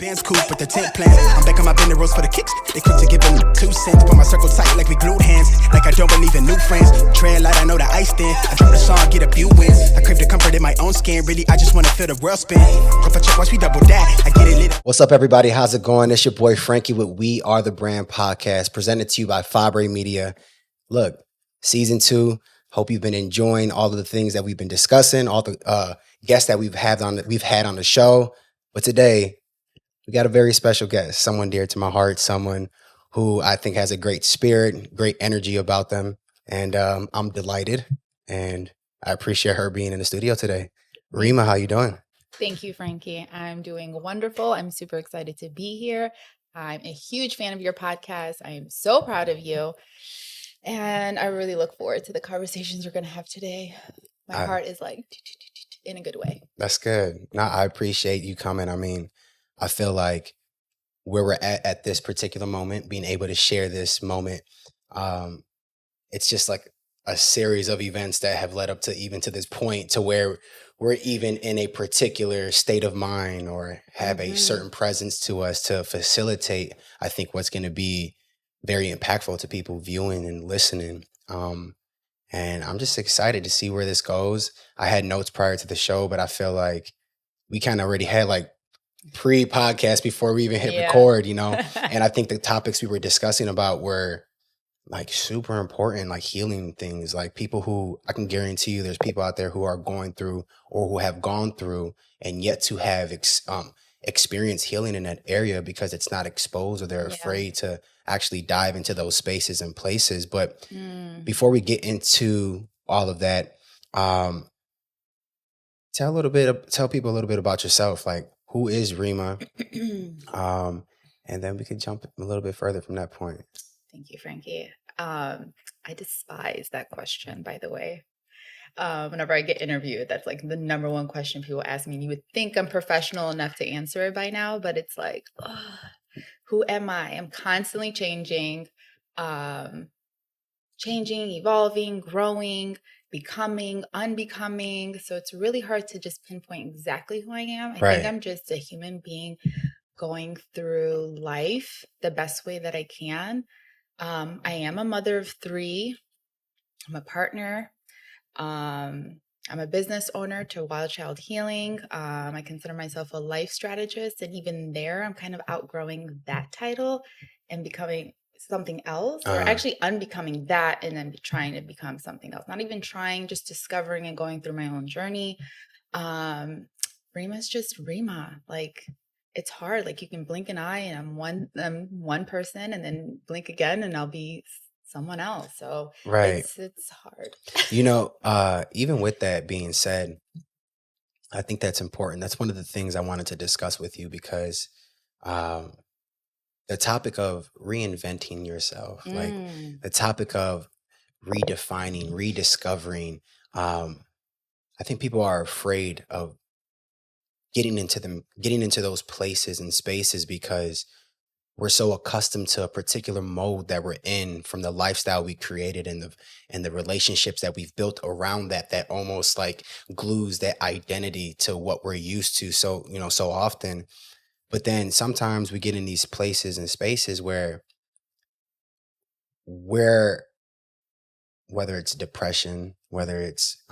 Band's cool, but the tent plans. I'm back on my bender rolls for the kicks. They quick to give them 2 cents. Put my circle tight like we glued hands. Like I don't believe in new friends. Tread light, I know the ice thin. I drop the song, get a few wins. I crave the comfort in my own skin. Really, I just wanna feel the world spin. If I check, watch me double that. I get it lit. What's up, everybody? How's it going? It's your boy Frankie with We Are the Brand podcast, presented to you by Fabre Media. Look, season 2. Hope you've been enjoying all of the things that we've been discussing, all the guests that we've had on the show. But today, we got a very special guest, someone dear to my heart, someone who I think has a great spirit, great energy about them. And I'm delighted, and I appreciate her being in the studio today. Rima, how you doing? Thank you, Frankie. I'm doing wonderful. I'm super excited to be here. I'm a huge fan of your podcast. I am so proud of you. And I really look forward to the conversations we're going to have today. My heart is like in a good way. That's good. No, I appreciate you coming. I mean, I feel like where we're at this particular moment, being able to share this moment, it's just like a series of events that have led up to even to this point to where we're even in a particular state of mind or have a certain presence to us to facilitate, I think, what's going to be very impactful to people viewing and listening. And I'm just excited to see where this goes. I had notes prior to the show, but I feel like we kind of already had like pre-podcast before we even hit record, you know? And I think the topics we were discussing about were like super important, like healing things, like people who I can guarantee you there's people out there who are going through or who have gone through and yet to have experienced healing in that area because it's not exposed or they're afraid to actually dive into those spaces and places. But before we get into all of that, tell people a little bit about yourself. Like, who is Rima? And then we could jump a little bit further from that point. Thank you, Frankie. I despise that question, by the way. Whenever I get interviewed, that's like the number one question people ask me. And you would think I'm professional enough to answer it by now, but it's like, who am I? I'm constantly changing, evolving, growing, becoming, unbecoming. So it's really hard to just pinpoint exactly who I am. I think I'm just a human being going through life the best way that I can. I am a mother of 3. I'm a partner. I'm a business owner to Wild Child Healing. I consider myself a life strategist. And even there, I'm kind of outgrowing that title and becoming something else, or actually unbecoming that and then trying to become something else. Not even trying, just discovering and going through my own journey. Rima's just Rima. Like, it's hard. Like, you can blink an eye and I'm one person, and then blink again and I'll be someone else. So it's hard. You know, even with that being said, I think that's important. That's one of the things I wanted to discuss with you because the topic of reinventing yourself, like the topic of redefining, rediscovering, I think people are afraid of getting into those places and spaces because we're so accustomed to a particular mode that we're in from the lifestyle we created and the relationships that we've built around that almost like glues that identity to what we're used to so often. But then sometimes we get in these places and spaces where whether it's depression, whether it's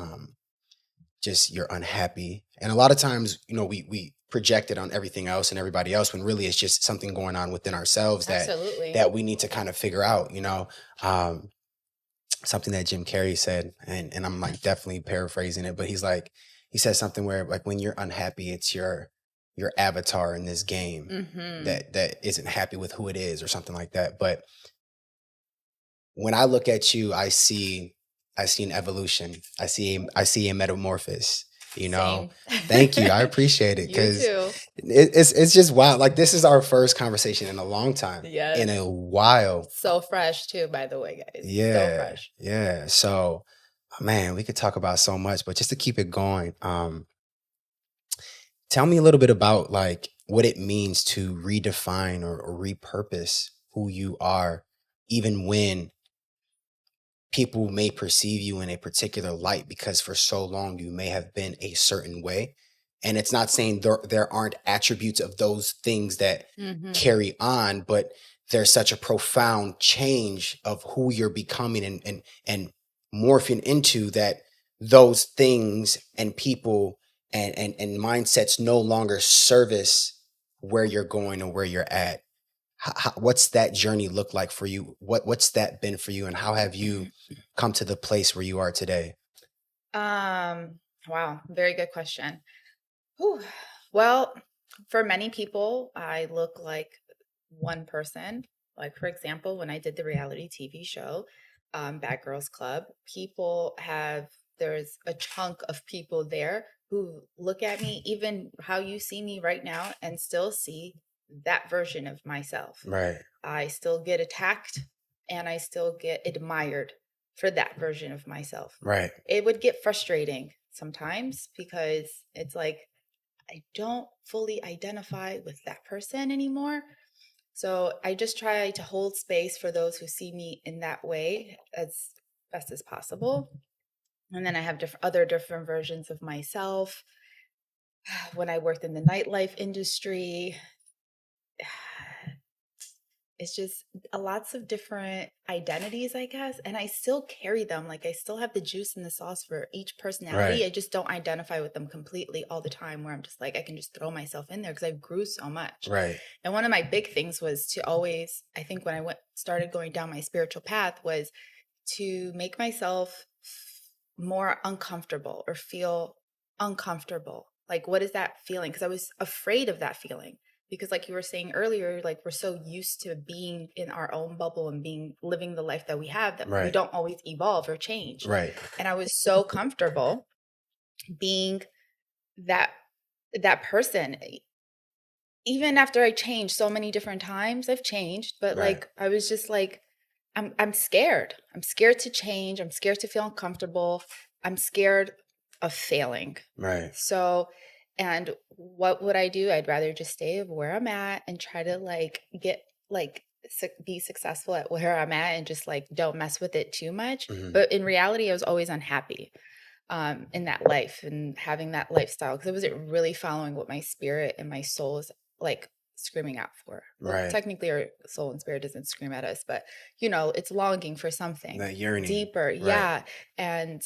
just you're unhappy, and a lot of times, we project it on everything else and everybody else when really it's just something going on within ourselves that we need to kind of figure out, something that Jim Carrey said, and I'm like definitely paraphrasing it, but he said something where like when you're unhappy, it's your avatar in this game that isn't happy with who it is or something like that. But when I look at you, I see an evolution. I see a metamorphosis. Same. Thank you. I appreciate it because You too. it's just wild. Like, this is our first conversation in a long time. Yes. In a while. So fresh too, by the way, guys. Yeah. So fresh. Yeah. So, man, we could talk about so much, but just to keep it going, tell me a little bit about like what it means to redefine or repurpose who you are, even when people may perceive you in a particular light because for so long you may have been a certain way. And it's not saying there aren't attributes of those things that carry on, but there's such a profound change of who you're becoming and morphing into, that those things and people and mindsets no longer service where you're going or where you're at. What's that journey look like for you? What's that been for you, and how have you come to the place where you are today? Wow, very good question. Whew. Well, for many people, I look like one person. Like, for example, when I did the reality TV show, Bad Girls Club, there's a chunk of people there who look at me, even how you see me right now, and still see that version of myself. Right. I still get attacked and I still get admired for that version of myself. Right. It would get frustrating sometimes because it's like, I don't fully identify with that person anymore. So I just try to hold space for those who see me in that way as best as possible. And then I have different versions of myself. When I worked in the nightlife industry, it's just lots of different identities, I guess. And I still carry them. Like, I still have the juice and the sauce for each personality. Right. I just don't identify with them completely all the time, where I'm just like, I can just throw myself in there because I grew so much. Right. And one of my big things was to always, I think when I started going down my spiritual path, was to make myself more uncomfortable or feel uncomfortable. Like, what is that feeling? Because I was afraid of that feeling. Because like you were saying earlier, like, we're so used to being in our own bubble and living the life that we have, that we don't always evolve or change. Right. And I was so comfortable being that person. Even after I changed so many different times, I've changed, but like, I was just like, I'm scared. I'm scared to change. I'm scared to feel uncomfortable. I'm scared of failing. Right. So, and what would I do? I'd rather just stay where I'm at and try to be successful at where I'm at, and just like don't mess with it too much. But in reality, I was always unhappy in that life and having that lifestyle, because I wasn't really following what my spirit and my soul is like screaming out for. Well, technically our soul and spirit doesn't scream at us, but it's longing for something, that yearning, deeper. Yeah. And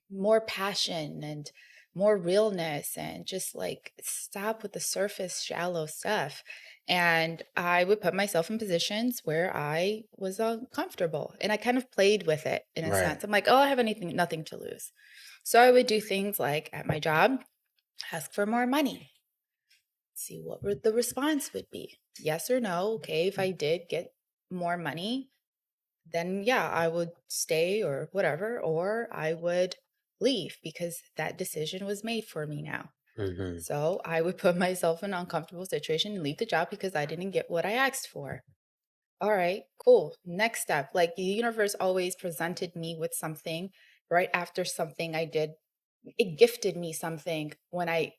more passion and more realness, and just like stop with the surface shallow stuff. And I would put myself in positions where I was uncomfortable, and I kind of played with it in a sense. I'm like, oh, I have nothing to lose. So I would do things like at my job, ask for more money, see what the response would be. Yes or no. Okay, if I did get more money, then yeah, I would stay or whatever, or I would leave, because that decision was made for me now. So I would put myself in an uncomfortable situation and leave the job because I didn't get what I asked for. All right, cool. Next step. Like, the universe always presented me with something right after something I did. It gifted me something when I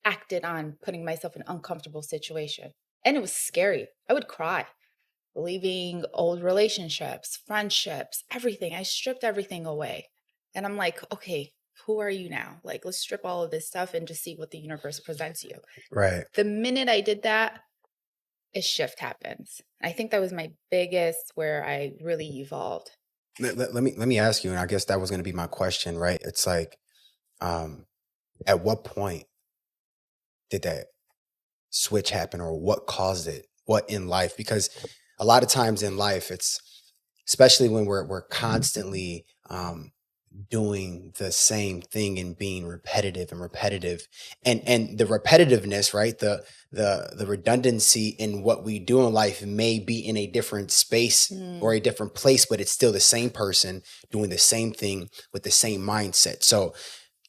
acted on putting myself in an uncomfortable situation. And it was scary. I would cry. Leaving old relationships, friendships, everything. I stripped everything away. And I'm like, okay, who are you now? Like, let's strip all of this stuff and just see what the universe presents you. Right. The minute I did that, a shift happens. I think that was my biggest, where I really evolved. Let me ask you, and I guess that was going to be my question, right? It's like, at what point did that switch happen, or what caused it? What in life? Because a lot of times in life, it's, especially when we're constantly doing the same thing and being repetitive and the repetitiveness, right? The redundancy in what we do in life may be in a different space or a different place, but it's still the same person doing the same thing with the same mindset. So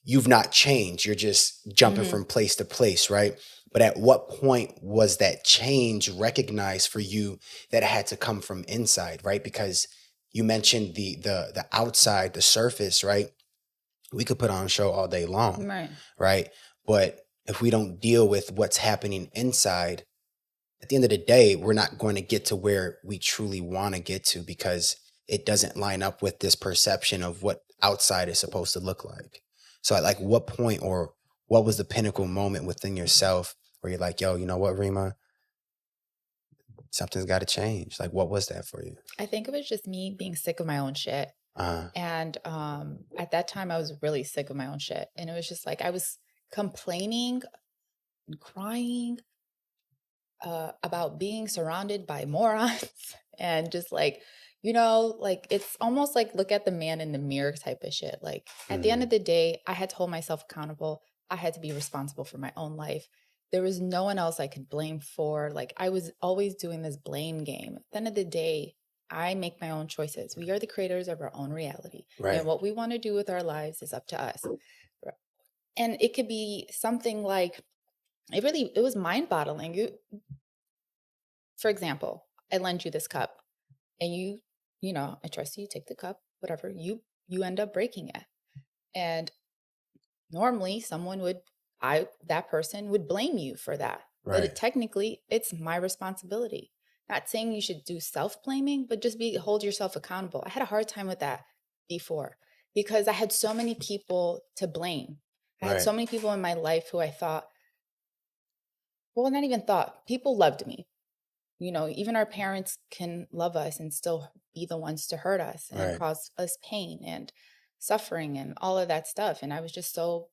you've not changed. You're just jumping from place to place, right? But at what point was that change recognized for you that it had to come from inside, right? Because you mentioned the outside, the surface, right? We could put on a show all day long, right? But if we don't deal with what's happening inside, at the end of the day, we're not going to get to where we truly want to get to, because it doesn't line up with this perception of what outside is supposed to look like. So at like what point, or what was the pinnacle moment within yourself where you're like, yo, you know what, Rima, something's got to change? Like, what was that for you? I think it was just me being sick of my own shit. And at that time, I was really sick of my own shit. And it was just like I was complaining and crying about being surrounded by morons and just like, like it's almost like look at the man in the mirror type of shit. Like at the end of the day, I had to hold myself accountable. I had to be responsible for my own life. There was no one else I could blame for. Like I was always doing this blame game. At the end of the day, I make my own choices. We are the creators of our own reality. Right. And what we want to do with our lives is up to us. And it could be something like, it was mind-boggling. For example, I lend you this cup and I trust you, take the cup, whatever, you end up breaking it. And normally that person would blame you for that. Right. But technically it's my responsibility. Not saying you should do self-blaming, but just hold yourself accountable. I had a hard time with that before because I had so many people to blame. I had so many people in my life who I thought, well, not even thought, people loved me. Even our parents can love us and still be the ones to hurt us and cause us pain and suffering and all of that stuff. And I was just so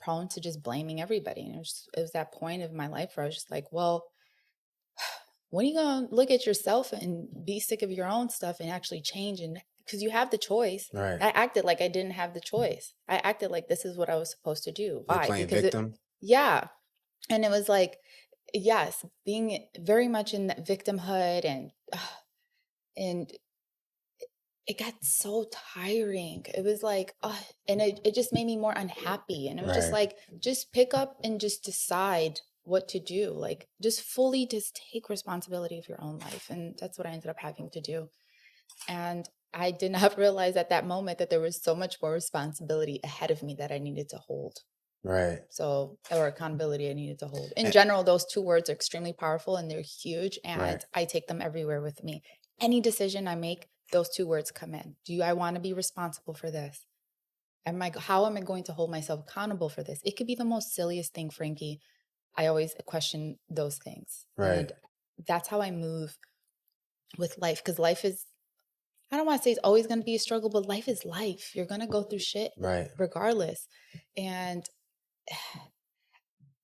prone to just blaming everybody. And it was that point of my life where I was just like, well, when are you going to look at yourself and be sick of your own stuff and actually change? And because you have the choice. Right. I acted like I didn't have the choice. I acted like this is what I was supposed to do. Why? Playing victim? Yeah. And it was like, yes, being very much in that victimhood and it got so tiring. It was like, and it just made me more unhappy. And it was just like, just pick up and just decide what to do. Like just fully just take responsibility of your own life. And that's what I ended up having to do. And I did not realize at that moment that there was so much more responsibility ahead of me that I needed to hold. Right. So, or accountability I needed to hold. In general, those two words are extremely powerful and they're huge. And I take them everywhere with me. Any decision I make, those two words come in. Do I want to be responsible for this? How am I going to hold myself accountable for this? It could be the most silliest thing, Frankie. I always question those things. Right. And that's how I move with life. Because life is, I don't want to say it's always going to be a struggle, but life is life. You're going to go through shit regardless. And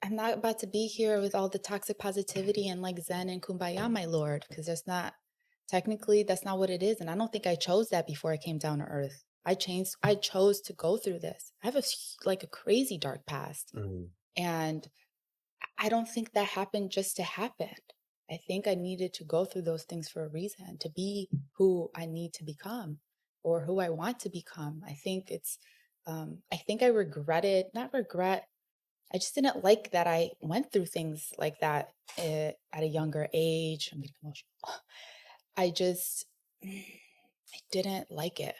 I'm not about to be here with all the toxic positivity and like Zen and Kumbaya, my Lord, because that's not what it is. And I don't think I chose that before I came down to earth. I chose to go through this. I have a crazy dark past. Mm-hmm. And I don't think that happened just to happen. I think I needed to go through those things for a reason, to be who I need to become or who I want to become. I think I just didn't like that I went through things like that at a younger age. I'm getting emotional. I didn't like it.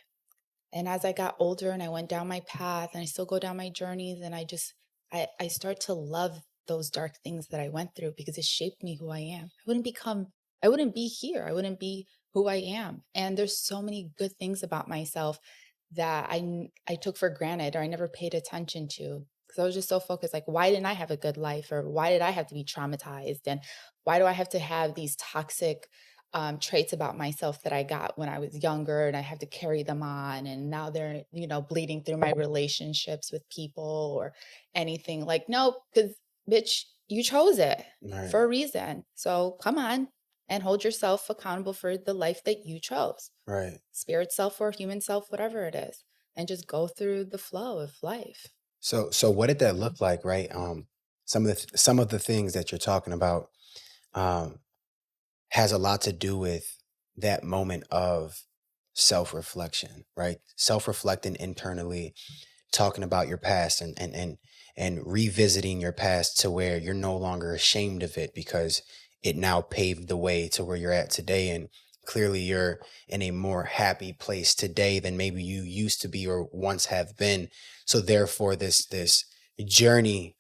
And as I got older and I went down my path and I still go down my journeys and I start to love those dark things that I went through because it shaped me who I am. I wouldn't be here. I wouldn't be who I am. And there's so many good things about myself that I took for granted or I never paid attention to because I was just so focused. Like, why didn't I have a good life? Or why did I have to be traumatized? And why do I have to have these toxic traits about myself that I got when I was younger and I have to carry them on? And now they're, bleeding through my relationships with people or anything. Like, no, because bitch, you chose it for a reason. So come on and hold yourself accountable for the life that you chose. Right. Spirit self or human self, whatever it is. And just go through the flow of life. So what did that look like, right? Some of the things that you're talking about has a lot to do with that moment of self-reflection, right? Self-reflecting internally, talking about your past and revisiting your past to where you're no longer ashamed of it because it now paved the way to where you're at today. And clearly you're in a more happy place today than maybe you used to be or once have been. So therefore this journey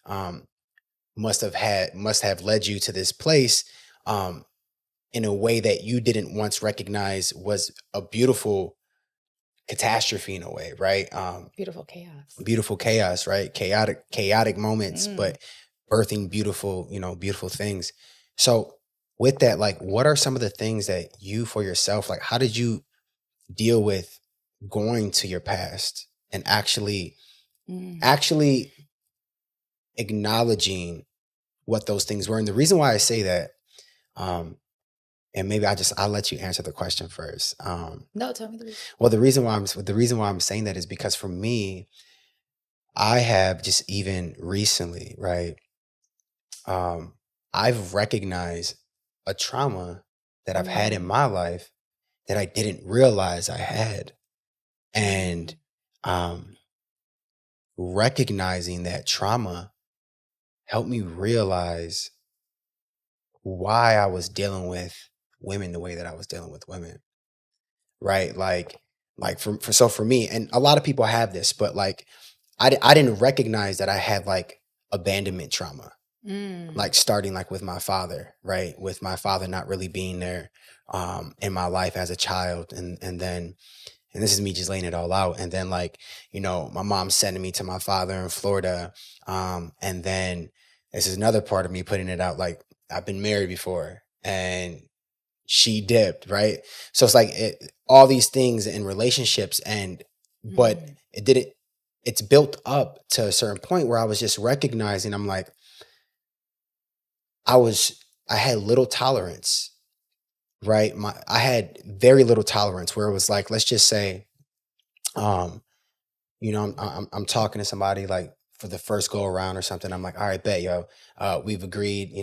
must have led you to this place in a way that you didn't once recognize was a beautiful catastrophe in a way, right? Beautiful chaos. Beautiful chaos, right? Chaotic moments, but birthing beautiful, beautiful things. So with that, like, what are some of the things that you for yourself, like, how did you deal with going to your past and actually acknowledging what those things were? And the reason why I say that, and maybe I'll let you answer the question first. No, tell me the reason. Well, the reason why I'm saying that is because for me, I have just even recently, right? I've recognized a trauma that I've had in my life that I didn't realize I had. And recognizing that trauma helped me realize why I was dealing with women the way that I was dealing with women. Right? For me, and a lot of people have this, but like I didn't recognize that I had like abandonment trauma. Like starting like with my father, right? With my father not really being there in my life as a child. And then, and this is me just laying it all out. And then like, my mom sending me to my father in Florida. And then this is another part of me putting it out. Like, I've been married before and she dipped, right? So it's like all these things in relationships but it's built up to a certain point where I was just recognizing, I'm like, I had little tolerance, right? I had very little tolerance where it was like, let's just say, I'm talking to somebody like for the first go around or something. I'm like, all right, bet, yo, we've agreed,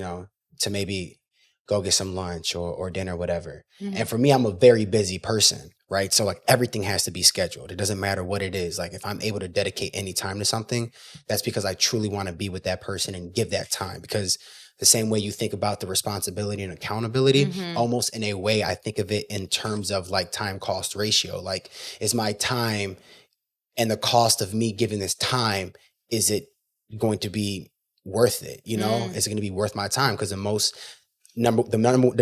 to maybe go get some lunch or dinner, whatever. And for me, I'm a very busy person, right? So like everything has to be scheduled. It doesn't matter what it is. Like if I'm able to dedicate any time to something, that's because I truly want to be with that person and give that time. Because the same way you think about the responsibility and accountability, almost in a way, I think of it in terms of like time cost ratio. Like, is my time and the cost of me giving this time, is it going to be worth it? Is it going to be worth my time? Because the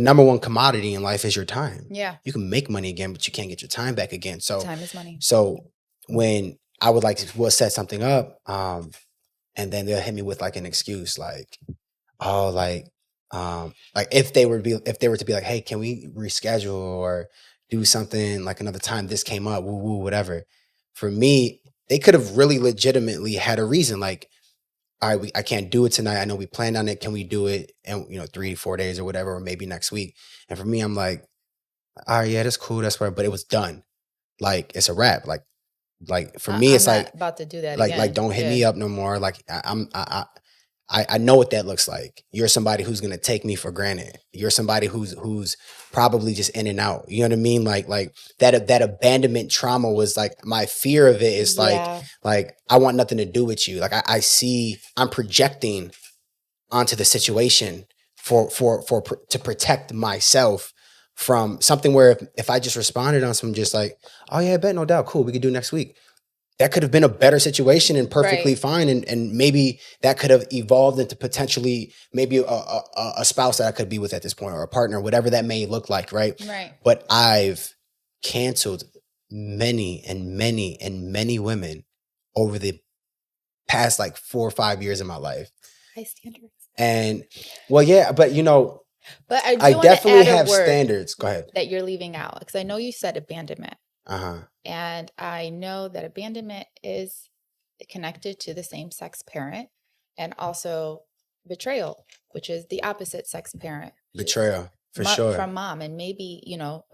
number one commodity in life is your time. Yeah. You can make money again, but you can't get your time back again. So time is money. So when I would we'll set something up, and then they'll hit me with like an excuse, like, oh, like if they were to be like, hey, can we reschedule or do something like another time? This came up, woo woo, whatever. For me, they could have really legitimately had a reason, like, all right, I can't do it tonight. I know we planned on it. Can we do it in 3 to 4 days or whatever, or maybe next week? And for me, I'm like, all right, yeah, that's cool, that's right. But it was done. Like, it's a wrap. Like for me, it's like about to do that like again. like don't hit me up no more. Like I know what that looks like. You're somebody who's gonna take me for granted. You're somebody who's probably just in and out. You know what I mean? Like that abandonment trauma was like, my fear of it is like I want nothing to do with you. Like I'm projecting onto the situation to protect myself from something where if I just responded on some just like, oh yeah, I bet, no doubt, cool, we could do next week. That could have been a better situation and perfectly fine. And maybe that could have evolved into potentially maybe a spouse that I could be with at this point, or a partner, whatever that may look like. Right. But I've canceled many and many and many women over the past like 4 or 5 years of my life. High standards. And well, yeah, but but I definitely have standards. Go ahead. That you're leaving out, because I know you said abandonment. Uh-huh. And I know that abandonment is connected to the same-sex parent, and also betrayal, which is the opposite sex parent. Betrayal, for sure. From mom. And maybe,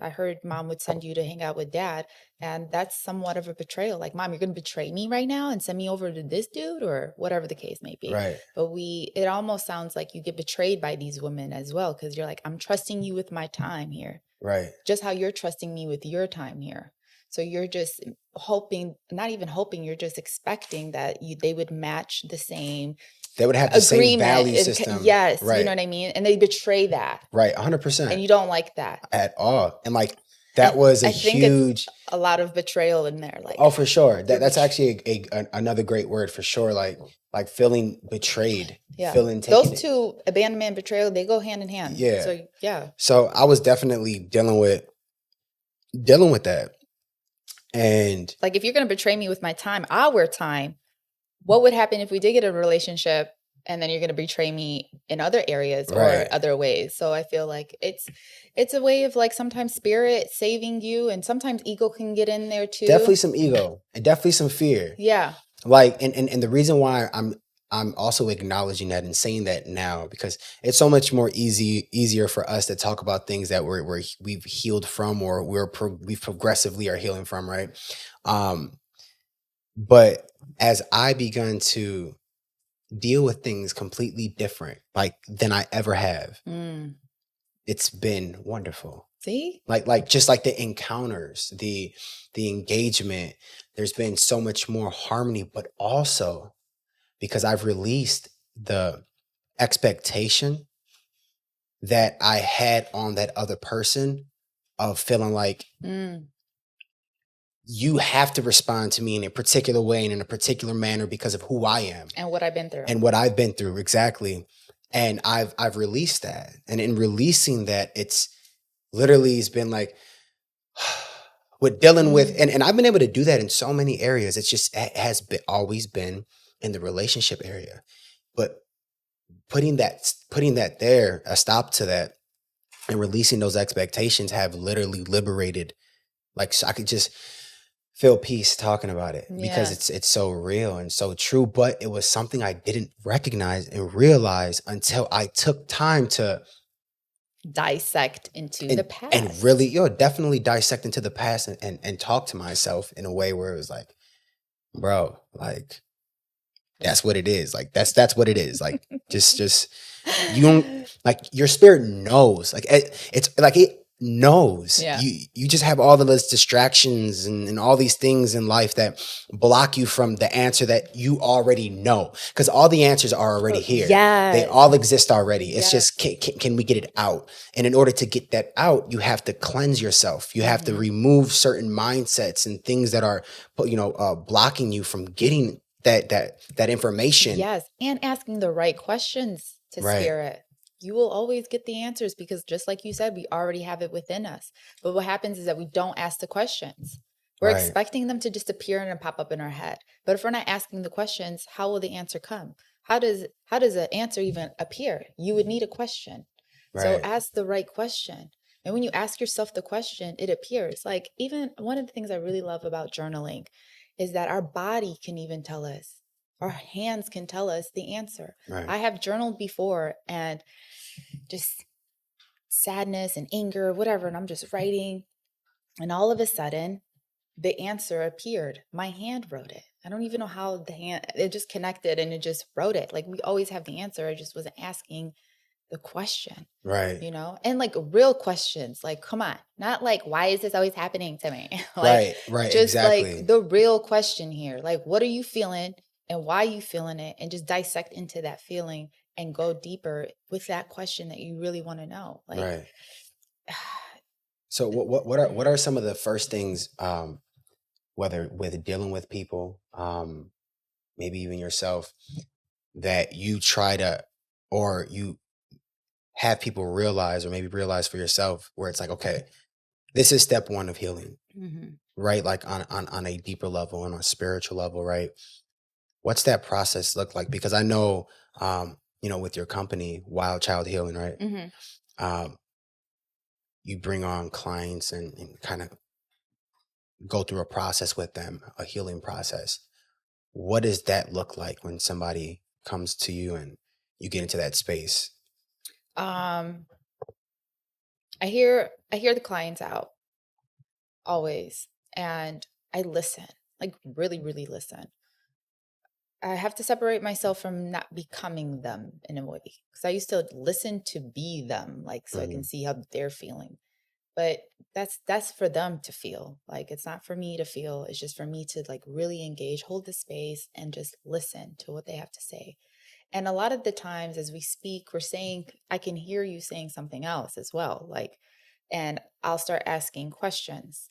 I heard mom would send you to hang out with dad, and that's somewhat of a betrayal. Like, mom, you're going to betray me right now and send me over to this dude, or whatever the case may be. Right. But it almost sounds like you get betrayed by these women as well, because you're like, I'm trusting you with my time here. Right. Just how you're trusting me with your time here. So you're just hoping, not even hoping, you're just expecting that they would match the same. They would have the same value system. Yes. Right. You know what I mean? And they betray that. Right. 100%. And you don't like that. At all. And like, that was a huge. A lot of betrayal in there. Like, oh, for sure. That's actually another great word, for sure. Like feeling betrayed. Yeah. Feeling taken. Those two, abandonment and betrayal, they go hand in hand. Yeah. So, yeah. So I was definitely dealing with that. And like, if you're going to betray me with my time, our time, what would happen if we did get a relationship and then you're going to betray me in other areas or other ways? So I feel like it's a way of like sometimes spirit saving you, and sometimes ego can get in there too. Definitely some ego and definitely some fear. Yeah. Like, and the reason why I'm also acknowledging that and saying that now, because it's so much more easier for us to talk about things that we've healed from, or we progressively are healing from, right? But as I begun to deal with things completely different, like than I ever have, it's been wonderful. See, like just like the encounters, the engagement, there's been so much more harmony, but also because I've released the expectation that I had on that other person of feeling like you have to respond to me in a particular way and in a particular manner because of who I am and what I've been through. Exactly. And I've released that. And in releasing that, it's been like with dealing with, and I've been able to do that in so many areas. It's just, it has always been in the relationship area, but putting that there, a stop to that, and releasing those expectations have literally liberated. Like, so I could just feel peace talking about it because it's so real and so true. But it was something I didn't recognize and realize until I took time to dissect into the past, and really, definitely dissect into the past and talk to myself in a way where it was like, bro, like, that's what it is. Like, that's what it is. Like, just you don't, like, your spirit knows, like, it's like it knows. You just have all of those distractions and all these things in life that block you from the answer that you already know, because all the answers are already here. They all exist already. It's just, can we get it out? And in order to get that out, you have to cleanse yourself. You have to remove certain mindsets and things that are blocking you from getting that information. Yes, and asking the right questions to spirit. You will always get the answers, because just like you said, we already have it within us. But what happens is that we don't ask the questions. We're expecting them to just appear and pop up in our head. But if we're not asking the questions, how will the answer come? How does an answer even appear? You would need a question. So ask the right question. And when you ask yourself the question, it appears. Like, even one of the things I really love about journaling is that our body can even tell us. Our hands can tell us the answer. I have journaled before, and just sadness and anger, whatever, and I'm just writing, and all of a sudden the answer appeared. My hand wrote it. I don't even know how it just connected and it just wrote it. Like, we always have the answer. I just wasn't asking the question. And like real questions, like, come on, not like, why is this always happening to me? Like, just exactly. Like the real question here, like, what are you feeling and why are you feeling it? And just dissect into that feeling and go deeper with that question that you really want to know. Like, so what are some of the first things, whether with dealing with people, maybe even yourself, that you try to, or you have people realize, or maybe realize for yourself, where it's like, okay, this is step one of healing, right? Like on a deeper level, on a spiritual level, right? What's that process look like? Because I know, with your company, Wild Child Healing, right? You bring on clients and kind of go through a process with them, a healing process. What does that look like when somebody comes to you and you get into that space? I hear the clients out always, and I listen, like, really, really listen. I have to separate myself from not becoming them in a way, because I used to listen to be them, like, so I can see how they're feeling. But that's for them to feel. Like, it's not for me to feel. It's just for me to, like, really engage, hold the space, and just listen to what they have to say. And a lot of the times as we speak, we're saying, I can hear you saying something else as well. Like, and I'll start asking questions.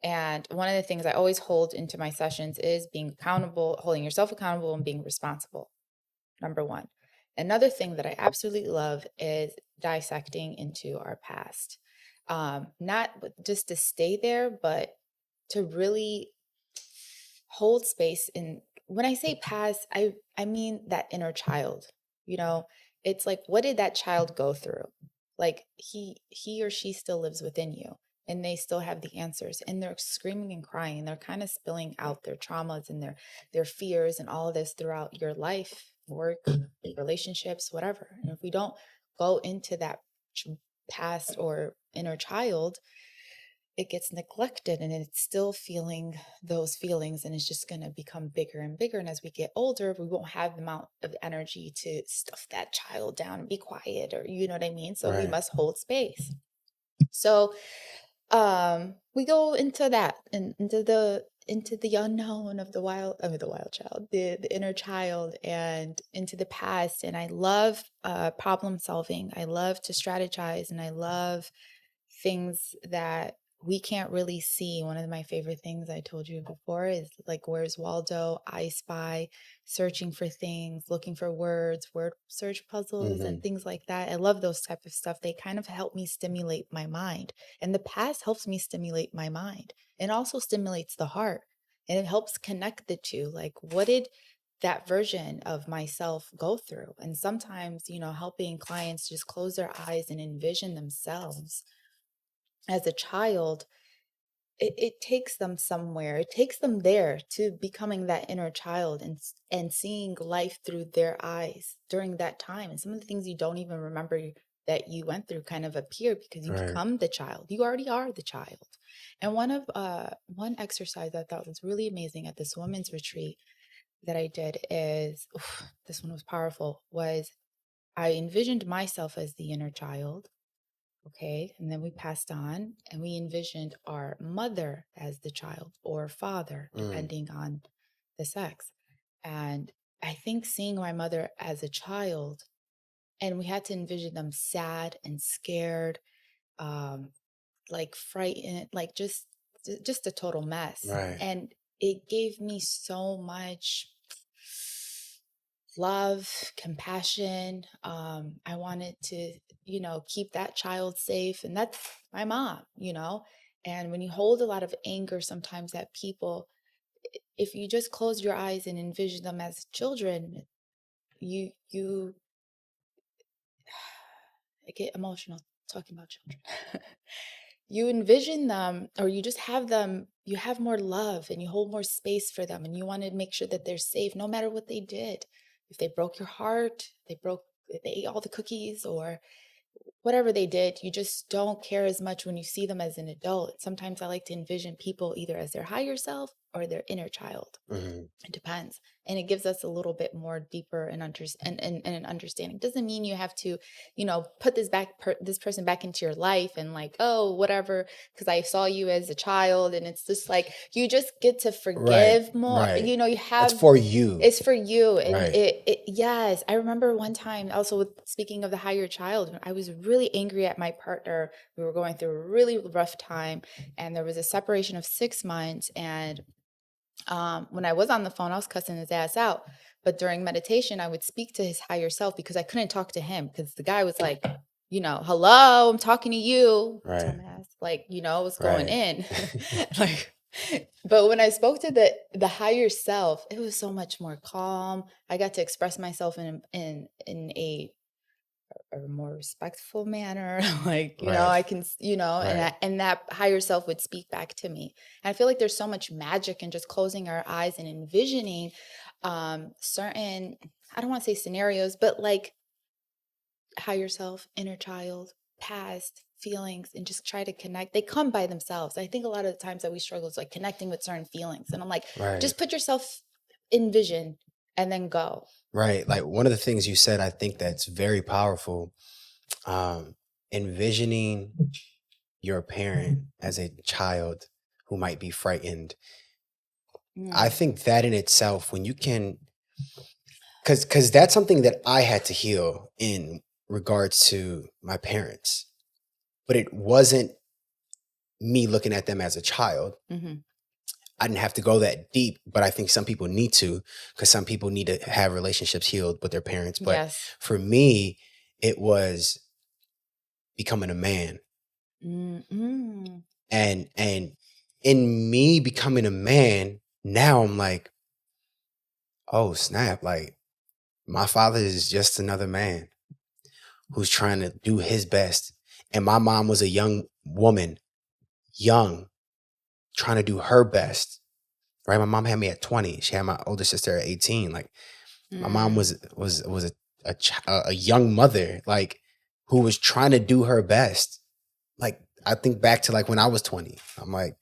And one of the things I always hold into my sessions is being accountable, holding yourself accountable, and being responsible. Number one. Another thing that I absolutely love is dissecting into our past. Not just to stay there, but to really hold space. And when I say past, I mean that inner child. You know, it's like, what did that child go through? Like he or she still lives within you, and they still have the answers, and they're screaming and crying. They're kind of spilling out their traumas and their fears and all of this throughout your life, work, relationships, whatever. And if we don't go into that past or inner child, it gets neglected, and it's still feeling those feelings, and it's just going to become bigger and bigger. And as we get older, we won't have the amount of energy to stuff that child down and be quiet, or you know what I mean? So we must hold space. So we go into that, and into the unknown of the wild child, the inner child, and into the past. And I love problem solving. I love to strategize, and I love things that we can't really see. One of my favorite things I told you before is like, Where's Waldo? I Spy, searching for things, looking for words, word search puzzles, and things like that. I love those type of stuff. They kind of help me stimulate my mind. And the past helps me stimulate my mind. It also stimulates the heart. And it helps connect the two. Like, what did that version of myself go through? And sometimes, helping clients just close their eyes and envision themselves as a child, it takes them somewhere. It takes them there to becoming that inner child, and seeing life through their eyes during that time. And some of the things you don't even remember that you went through kind of appear because you become the child. You already are the child. And one exercise I thought was really amazing at this women's retreat that I did is, this one was powerful, was I envisioned myself as the inner child. Okay. And then we passed on, and we envisioned our mother as the child, or father, depending on the sex. And I think seeing my mother as a child, and we had to envision them sad and scared, like frightened, like just a total mess. And it gave me so much love, compassion. I wanted to, keep that child safe. And that's my mom, And when you hold a lot of anger sometimes at people, if you just close your eyes and envision them as children, you I get emotional talking about children. You envision them, or you just have them, you have more love, and you hold more space for them, and you want to make sure that they're safe no matter what they did. If they broke your heart, they ate all the cookies, or whatever they did, you just don't care as much when you see them as an adult. Sometimes I like to envision people either as their higher self or their inner child. It depends. And it gives us a little bit more deeper and an understanding. Doesn't mean you have to, put this person back into your life and like, oh, whatever, because I saw you as a child. And it's just like, you just get to forgive more. You have, it's for you. It's for you. And yes, I remember one time also, speaking of the higher child, I was really angry at my partner. We were going through a really rough time, and there was a separation of 6 months. And when I was on the phone, I was cussing his ass out. But during meditation, I would speak to his higher self, because I couldn't talk to him, because the guy was like, hello, I'm talking to you. Dumbass. Like, it was going in. Like, but when I spoke to the higher self, it was so much more calm. I got to express myself in a more respectful manner. Like, I can, and that higher self would speak back to me. And I feel like there's so much magic in just closing our eyes and envisioning certain, I don't want to say scenarios, but like higher self, inner child, past feelings, and just try to connect. They come by themselves. I think a lot of the times that we struggle is like connecting with certain feelings. And I'm like, just put yourself in vision and then go. Right. Like, one of the things you said, I think that's very powerful. Envisioning your parent as a child who might be frightened. I think that in itself, when you can, because that's something that I had to heal in regards to my parents, but it wasn't me looking at them as a child. I didn't have to go that deep, but I think some people need to, because some people need to have relationships healed with their parents. But for me, it was becoming a man. And in me becoming a man, now I'm like, oh snap, like my father is just another man who's trying to do his best. And my mom was a young woman, young, trying to do her best. Right? My mom had me at 20. She had my older sister at 18. Like my mom was a young mother, like who was trying to do her best. Like I think back to like when I was 20. I'm like,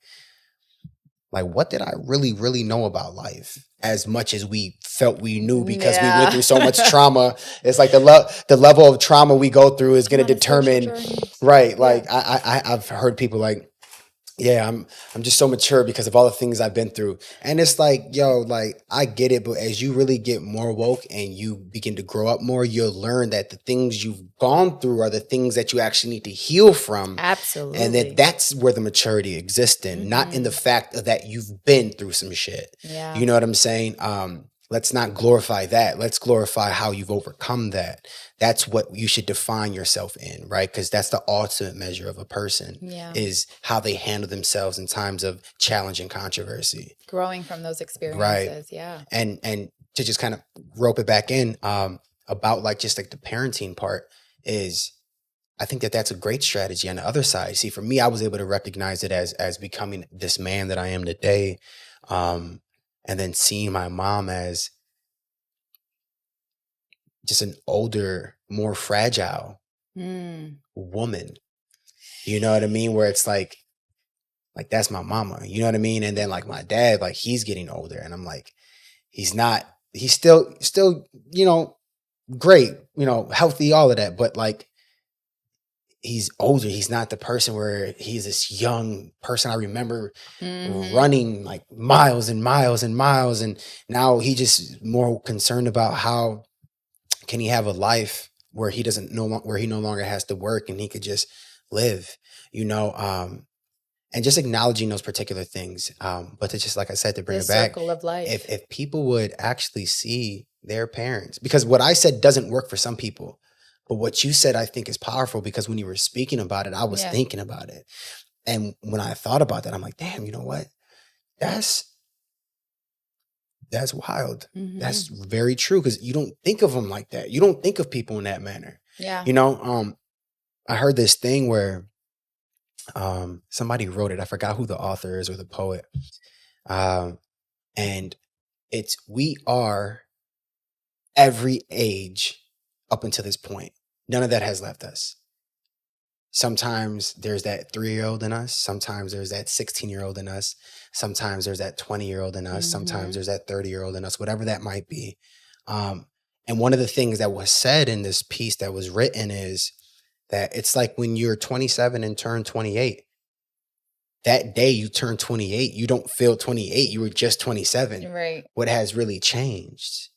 what did I really, really know about life? As much as we felt we knew because we went through so much trauma. It's like the level of trauma we go through is going to determine, right? Like I've heard people like, yeah, I'm just so mature because of all the things I've been through. And it's like, yo, like I get it, but as you really get more woke and you begin to grow up more, you'll learn that the things you've gone through are the things that you actually need to heal from. Absolutely. And that's where the maturity exists in, not in the fact that you've been through some shit. Yeah. You know what I'm saying? Let's not glorify that. Let's glorify how you've overcome that. That's what you should define yourself in, right? Because that's the ultimate measure of a person, is how they handle themselves in times of challenge and controversy. Growing from those experiences, right. Yeah. And to just kind of rope it back in, about like just like the parenting part is, I think that that's a great strategy on the other side. See, for me, I was able to recognize it as becoming this man that I am today. And then seeing my mom as just an older, more fragile woman. You know what I mean? Where it's like that's my mama. You know what I mean? And then like my dad, like he's getting older, and I'm like, he's still, you know, great, you know, healthy, all of that, but like he's older. He's not the person where he's this young person I remember running like miles and miles and miles. And now he just more concerned about how can he have a life where he where he no longer has to work and he could just live, you know, and just acknowledging those particular things. But to just, like I said, to bring it back, circle of life. If people would actually see their parents, because what I said doesn't work for some people. But what you said, I think, is powerful, because when you were speaking about it, I was thinking about it. And when I thought about that, I'm like, damn, you know what? That's wild. That's very true, because you don't think of them like that. You don't think of people in that manner. Yeah. You know, I heard this thing where somebody wrote it. I forgot who the author is or the poet. And it's, we are every age up until this point. None of that has left us. Sometimes there's that 3-year-old in us. Sometimes there's that 16-year-old in us. Sometimes there's that 20-year-old in us. Sometimes there's that 30-year-old in us, whatever that might be. And one of the things that was said in this piece that was written is that it's like when you're 27 and turn 28, that day you turn 28, you don't feel 28. You were just 27. Right. What has really changed?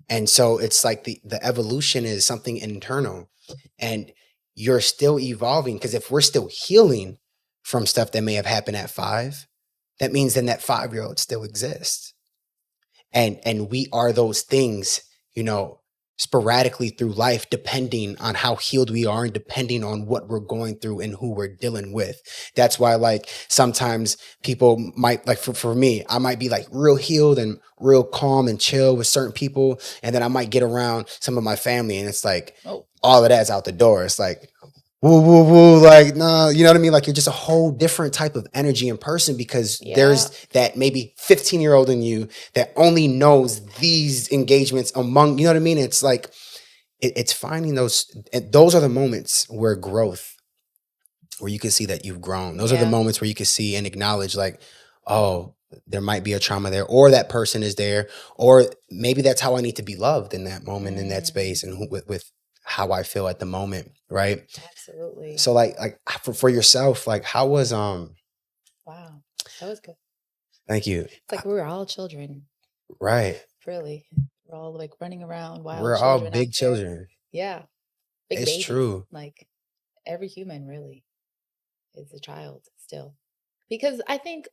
And so it's like the evolution is something internal, and you're still evolving, because if we're still healing from stuff that may have happened at 5, that means then that 5-year-old still exists. And we are those things, you know, sporadically through life, depending on how healed we are and depending on what we're going through and who we're dealing with. That's why, like, sometimes people might, like, for me, I might be like real healed and real calm and chill with certain people, and then I might get around some of my family and it's like, all of that's out the door. It's like, woo, woo, woo, like, no, you know what I mean? Like, you're just a whole different type of energy in person, because there's that maybe 15-year-old in you that only knows these engagements among, you know what I mean? It's like, it's finding those are the moments where growth, where you can see that you've grown. Those are the moments where you can see and acknowledge, like, oh, there might be a trauma there, or that person is there, or maybe that's how I need to be loved in that moment, in that space, and with how I feel at the moment, right? Absolutely. So like for yourself, like, how was wow, that was good. Thank you. It's like we were all children, right? Really, we're all like running around wild. We're all big children. Yeah, big it's babies. True. Like every human really is a child still, because I think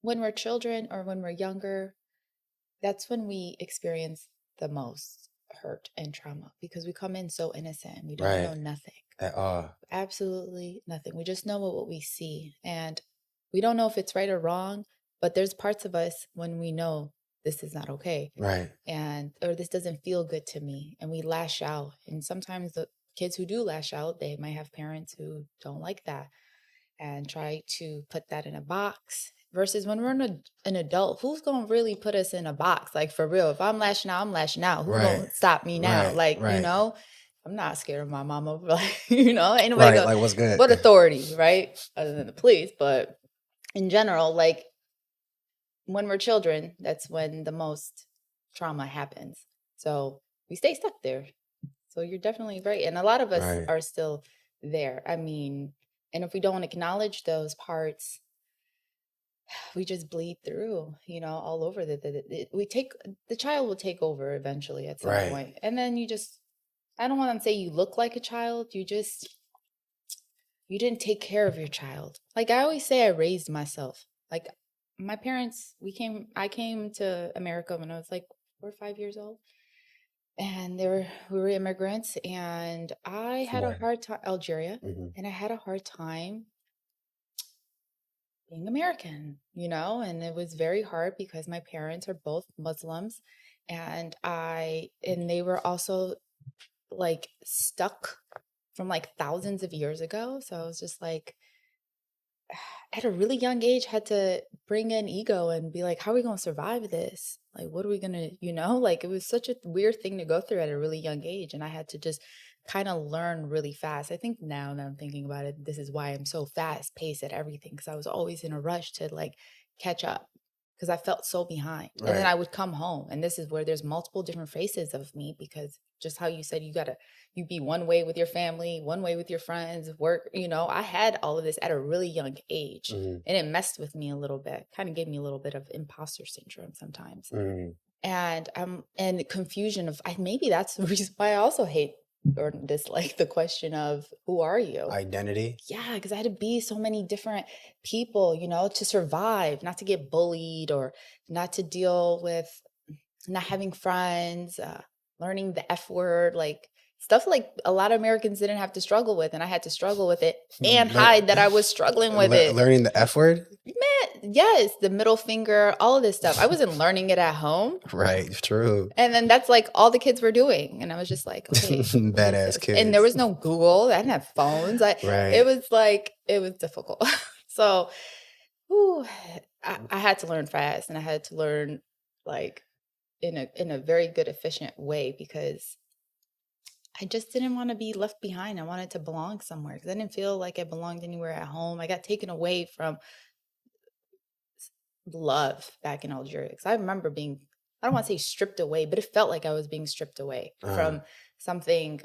when we're children or when we're younger, that's when we experience the most hurt and trauma, because we come in so innocent. We don't know nothing at all. Absolutely nothing. We just know what we see. And We don't know if it's right or wrong, but there's parts of us when we know this is not okay. Right. Or this doesn't feel good to me. And we lash out. And sometimes the kids who do lash out, they might have parents who don't like that and try to put that in a box. Versus when we're an adult, who's going to really put us in a box? Like, for real, if I'm lashing out, I'm lashing out. Who's going to stop me now? Right. Like, right. I'm not scared of my mama. Like, ain't nobody Right. Like, what's good? What authority, right? Other than the police. But in general, like, when we're children, that's when the most trauma happens. So we stay stuck there. So you're definitely right. And a lot of us are still there. I mean, and if we don't acknowledge those parts, we just bleed through, all over the child will take over eventually at some point. And then I don't want to say you look like a child. You didn't take care of your child. Like I always say, I raised myself. Like my parents, I came to America when I was like 4 or 5 years old. And we were immigrants, and I had a hard time, Algeria, and I had a hard time being American, and it was very hard because my parents are both Muslims, and they were also like stuck from like thousands of years ago. So I was just like, at a really young age, had to bring in ego and be like, how are we going to survive this? Like, what are we going to, like, it was such a weird thing to go through at a really young age. And I had to just kind of learn really fast. I think now that I'm thinking about it, this is why I'm so fast paced at everything. Cause I was always in a rush to like catch up because I felt so behind. And then I would come home, and this is where there's multiple different faces of me, because just how you said, you be one way with your family, one way with your friends, work, I had all of this at a really young age, and it messed with me a little bit, kind of gave me a little bit of imposter syndrome sometimes. And confusion of, maybe that's the reason why I also hate or dislike the question of who are you? Identity. Yeah, because I had to be so many different people, to survive, not to get bullied, or not to deal with not having friends, learning the F word, like stuff like a lot of Americans didn't have to struggle with, and I had to struggle with it and hide that I was struggling with it. Learning the F word? Man, yes, the middle finger, all of this stuff. I wasn't learning it at home. Right, true. And then that's like all the kids were doing. And I was just like, okay. Badass kids. And there was no Google. I didn't have phones. It was difficult. So I had to learn fast, and I had to learn like in a very good, efficient way, because I just didn't want to be left behind. I wanted to belong somewhere, because I didn't feel like I belonged anywhere at home. I got taken away from love back in Algeria, because I remember being, I don't want to say stripped away, but it felt like I was being stripped away from something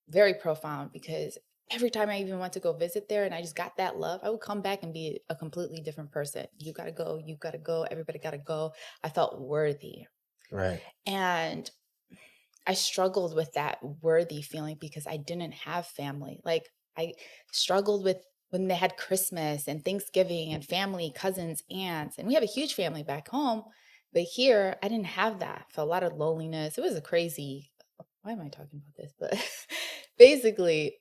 very profound, because every time I even went to go visit there and I just got that love, I would come back and be a completely different person. You got to go, everybody got to go. I felt worthy. Right. And I struggled with that worthy feeling because I didn't have family. Like I struggled with when they had Christmas and Thanksgiving and family, cousins, aunts, and we have a huge family back home. But here, I didn't have that. I felt a lot of loneliness. It was a crazy, why am I talking about this? But basically,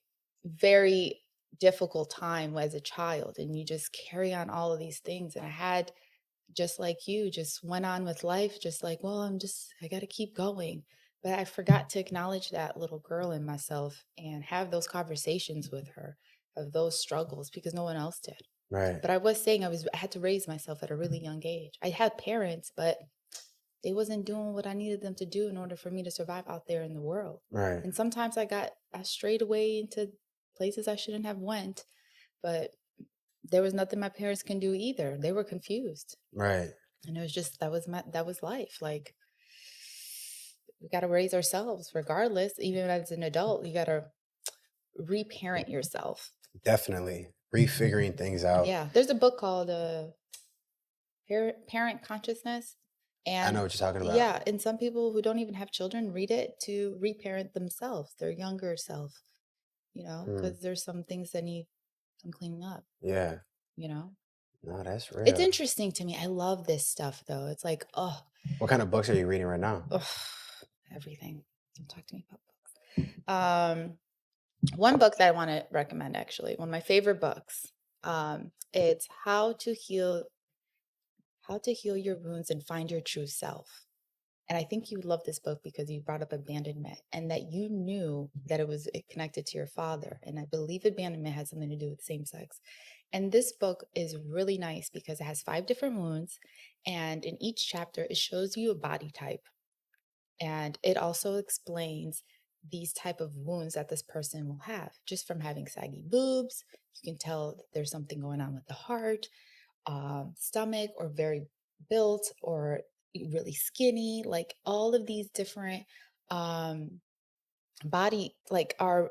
very difficult time as a child. And you just carry on all of these things. And I had, just like you, just went on with life, just like, well, I got to keep going. But I forgot to acknowledge that little girl in myself and have those conversations with her of those struggles, because no one else did. Right. But I was saying I had to raise myself at a really young age. I had parents, but they wasn't doing what I needed them to do in order for me to survive out there in the world. Right. And sometimes I strayed away into places I shouldn't have went, but there was nothing my parents can do either. They were confused. Right. And it was just, that was life. Like, we got to raise ourselves regardless. Even as an adult, you got to reparent yourself. Definitely. Refiguring things out. Yeah. There's a book called Parent Consciousness. And I know what you're talking about. Yeah. And some people who don't even have children read it to reparent themselves, their younger self, because there's some things that need some cleaning up. Yeah. No, that's real. It's interesting to me. I love this stuff, though. It's like, what kind of books are you reading right now? Everything. Don't talk to me about books. One book that I want to recommend, actually, one of my favorite books, It's how to heal your wounds and find your true self. And I think you love this book because you brought up abandonment and that you knew that it was connected to your father. And I believe abandonment has something to do with same sex. And this book is really nice because it has 5 different wounds. And in each chapter, it shows you a body type. And it also explains these type of wounds that this person will have just from having saggy boobs. You can tell that there's something going on with the heart, stomach, or very built, or really skinny, like all of these different body, like our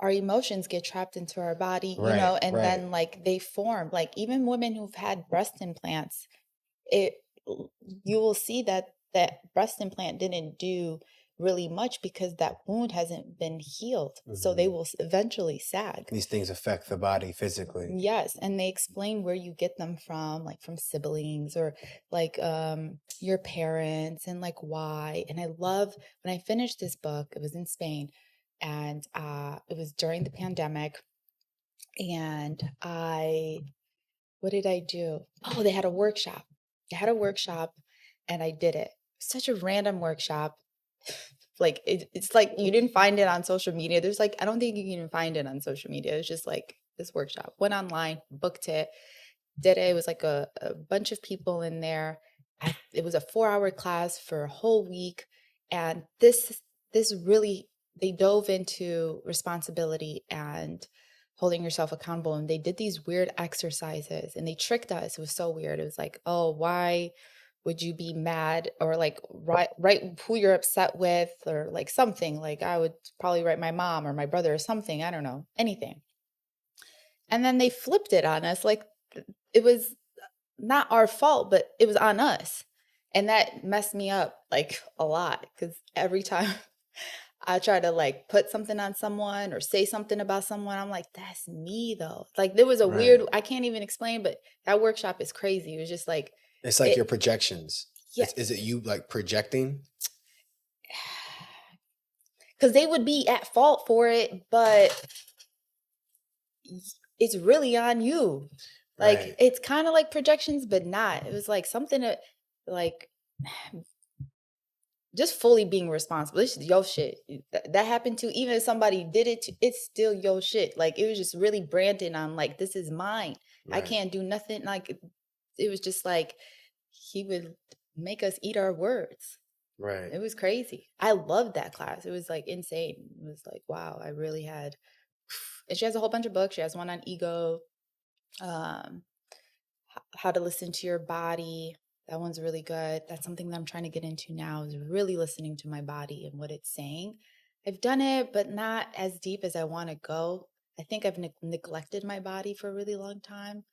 emotions get trapped into our body, and then like they form, like even women who've had breast implants, it you will see that breast implant didn't do really much because that wound hasn't been healed. So they will eventually sag. These things affect the body physically. Yes, and they explain where you get them from, like from siblings or like your parents, and like why. And I love when I finished this book, it was in Spain, and it was during the pandemic, and what did I do? Oh, they had a workshop. And I did it. Such a random workshop. Like it's like you didn't find it on social media. There's like, I don't think you can even find it on social media. It's just like this workshop. Went online, booked it, did it. It was like a bunch of people in there. It was a 4-hour class for a whole week. And this really, they dove into responsibility and holding yourself accountable. And they did these weird exercises and they tricked us. It was so weird. It was like, oh, why would you be mad, or like write who you're upset with, or like something, like I would probably write my mom or my brother or something. I don't know, anything. And then they flipped it on us. Like it was not our fault, but it was on us. And that messed me up like a lot, because every time I try to like put something on someone or say something about someone, I'm like, that's me though. Like there was a weird, I can't even explain, but that workshop is crazy. It was just like, it's like your projections. Yes. Is it you like projecting? Because they would be at fault for it, but it's really on you. Like it's kind of like projections, but not. It was like something that, like, just fully being responsible. It's your shit. That happened to, even if somebody did it, it's still your shit. Like it was just really branded on like, this is mine. I can't do nothing. Like it was just like he would make us eat our words. Right. It was crazy. I loved that class. It was like insane. It was like, wow, I really had. And she has a whole bunch of books. She has one on ego, how to listen to your body. That one's really good. That's something that I'm trying to get into now, is really listening to my body and what it's saying. I've done it, but not as deep as I want to go. I think I've neglected my body for a really long time.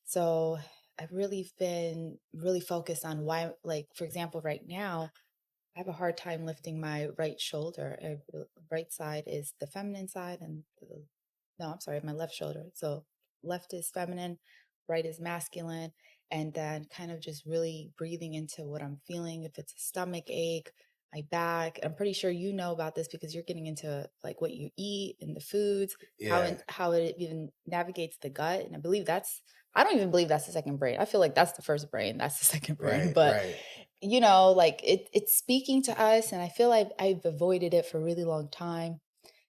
So I've really been really focused on why, like, for example, right now, I have a hard time lifting my right shoulder. Right side is the feminine side, and my left shoulder. So left is feminine, right is masculine, and then kind of just really breathing into what I'm feeling. If it's a stomach ache, my back. I'm pretty sure you know about this because you're getting into like what you eat and the foods, how it even navigates the gut. And I don't even believe that's the second brain. I feel like that's the first brain. That's the second brain. But like it's speaking to us, and I feel like I've avoided it for a really long time.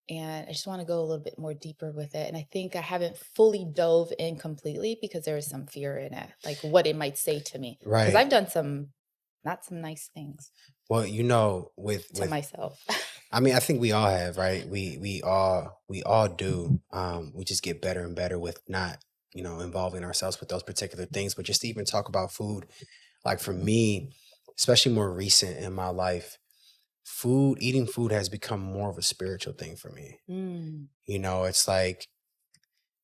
And I just want to go a little bit more deeper with it. And I think I haven't fully dove in completely because there is some fear in it, like what it might say to me. Right. Because I've done not some nice things. Well, with myself. I mean, I think we all have, right? We all do. We just get better and better with not, involving ourselves with those particular things. But just to even talk about food, like for me, especially more recent in my life, eating food has become more of a spiritual thing for me. It's like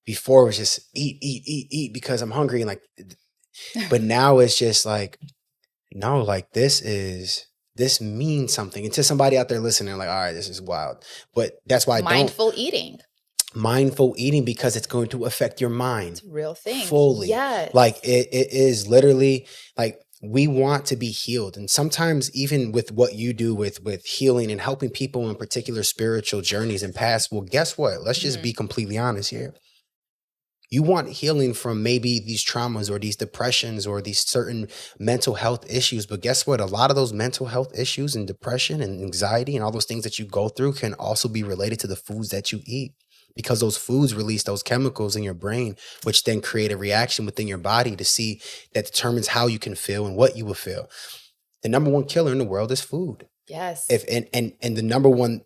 before it was just eat because I'm hungry, and like, but now it's just like, no, like this means something. And to somebody out there listening, like, all right, this is wild. But that's why mindful eating, because it's going to affect your mind. It's a real thing. Fully. Yes. Like it is literally like, we want to be healed. And sometimes even with what you do with healing and helping people in particular spiritual journeys and paths, well, guess what? Let's just be completely honest here. You want healing from maybe these traumas or these depressions or these certain mental health issues. But guess what? A lot of those mental health issues and depression and anxiety and all those things that you go through can also be related to the foods that you eat, because those foods release those chemicals in your brain, which then create a reaction within your body to see that determines how you can feel and what you will feel. The number one killer in the world is food. Yes. And the number one,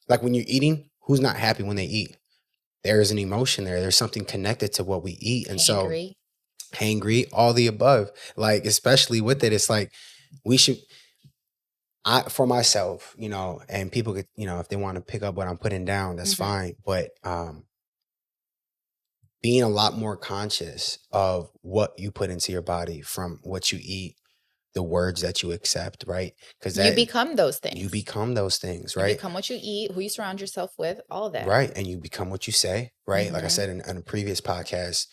like when you're eating, who's not happy when they eat? There is an emotion there. There's something connected to what we eat. And Hangry. so hangry, all the above, like, especially with it, it's like we should, for myself, and people could, if they want to pick up what I'm putting down, that's fine. But being a lot more conscious of what you put into your body, from what you eat, the words that you accept, right? Because you become those things. You become those things, right? You become what you eat, who you surround yourself with, all of that. Right. And you become what you say, right? Like I said in a previous podcast,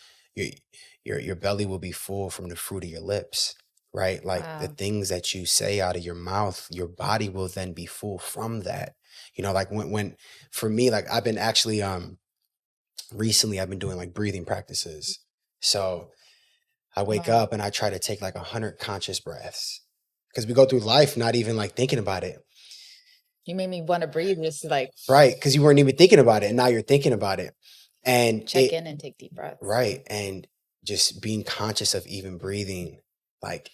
your belly will be full from the fruit of your lips, right? Like the things that you say out of your mouth, your body will then be full from that. Like when for me, like I've been actually recently I've been doing like breathing practices. So I wake up and I try to take like 100 conscious breaths, because we go through life not even like thinking about it. You made me want to breathe, just like right, because you weren't even thinking about it, and now you're thinking about it. And check in and take deep breaths. Right, and just being conscious of even breathing. Like,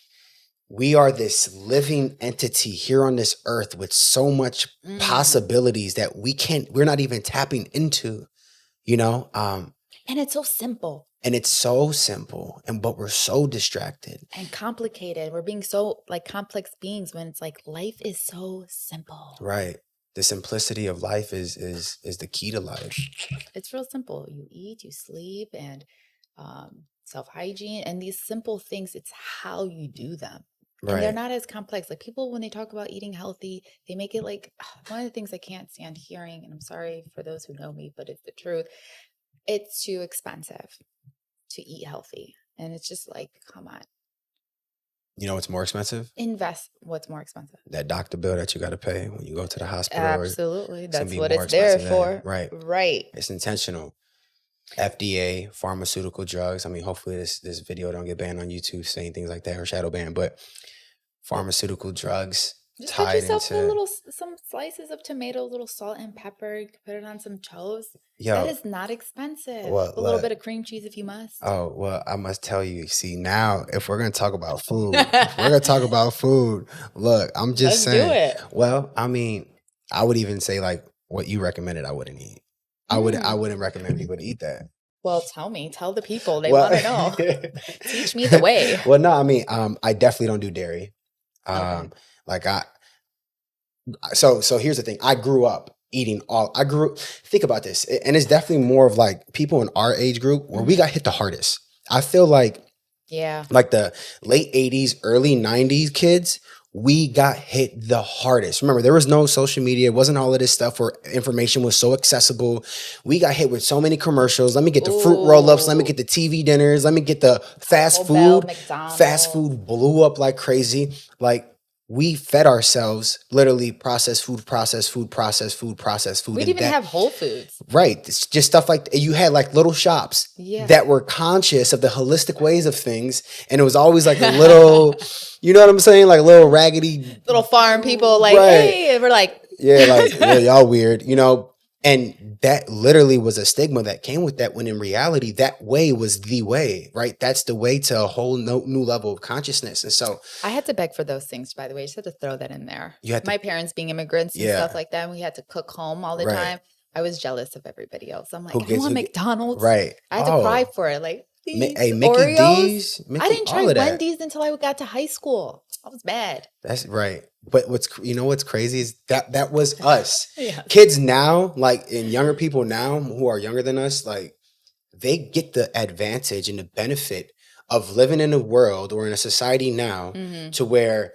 we are this living entity here on this earth with so much possibilities that we're not even tapping into. And it's so simple. And it's so simple, but we're so distracted and complicated. We're being so like complex beings when it's like life is so simple. Right. The simplicity of life is the key to life. It's real simple. You eat, you sleep, and self-hygiene, and these simple things, it's how you do them. Right. And they're not as complex. Like people, when they talk about eating healthy, they make it like one of the things I can't stand hearing, and I'm sorry for those who know me, but it's the truth. It's too expensive to eat healthy. And it's just like, come on. You know what's more expensive? What's more expensive? That doctor bill that you got to pay when you go to the hospital. Absolutely. That's what it's there for. Right. Right. It's intentional. FDA, pharmaceutical drugs. I mean, hopefully this video don't get banned on YouTube saying things like that, or shadow banned, but pharmaceutical drugs. Just put yourself some slices of tomato, a little salt and pepper. You can put it on some toast. That is not expensive. A little bit of cream cheese if you must. Oh, well, I must tell you, see, now, if we're going to talk about food, look, I'm just saying. Let's do it. Well, I mean, I would even say like what you recommended, I wouldn't eat. I wouldn't recommend people to eat that. Well, tell the people. They want to know. Teach me the way. Well, no, I mean, I definitely don't do dairy. Okay. So here's the thing. I grew up eating think about this. And it's definitely more of like people in our age group where we got hit the hardest. I feel like, like the late 80s, early 90s kids, we got hit the hardest. Remember, there was no social media. It wasn't all of this stuff where information was so accessible. We got hit with so many commercials. Let me get the fruit roll-ups. Let me get the TV dinners. Let me get the fast food. Fast food blew up like crazy. Like, we fed ourselves literally processed food. We didn't even have Whole Foods. Right. It's just stuff like you had like little shops that were conscious of the holistic ways of things. And it was always like a little, you know what I'm saying? Like little raggedy. Little farm people like, hey, and we're like. Yeah, like, y'all weird, And that literally was a stigma that came with that, when in reality, that way was the way, right? That's the way to a whole new level of consciousness. And so I had to beg for those things, by the way. I just had to throw that in there. My parents being immigrants and stuff like that, and we had to cook home all the time. I was jealous of everybody else. I'm like, I want McDonald's. Right. I had to cry for it. Like, these Mickey Oreos. D's, I didn't try Wendy's until I got to high school. I was mad. That's right. But what's crazy is that was us. Kids now, like, and younger people now who are younger than us, like, they get the advantage and the benefit of living in a world or in a society now to where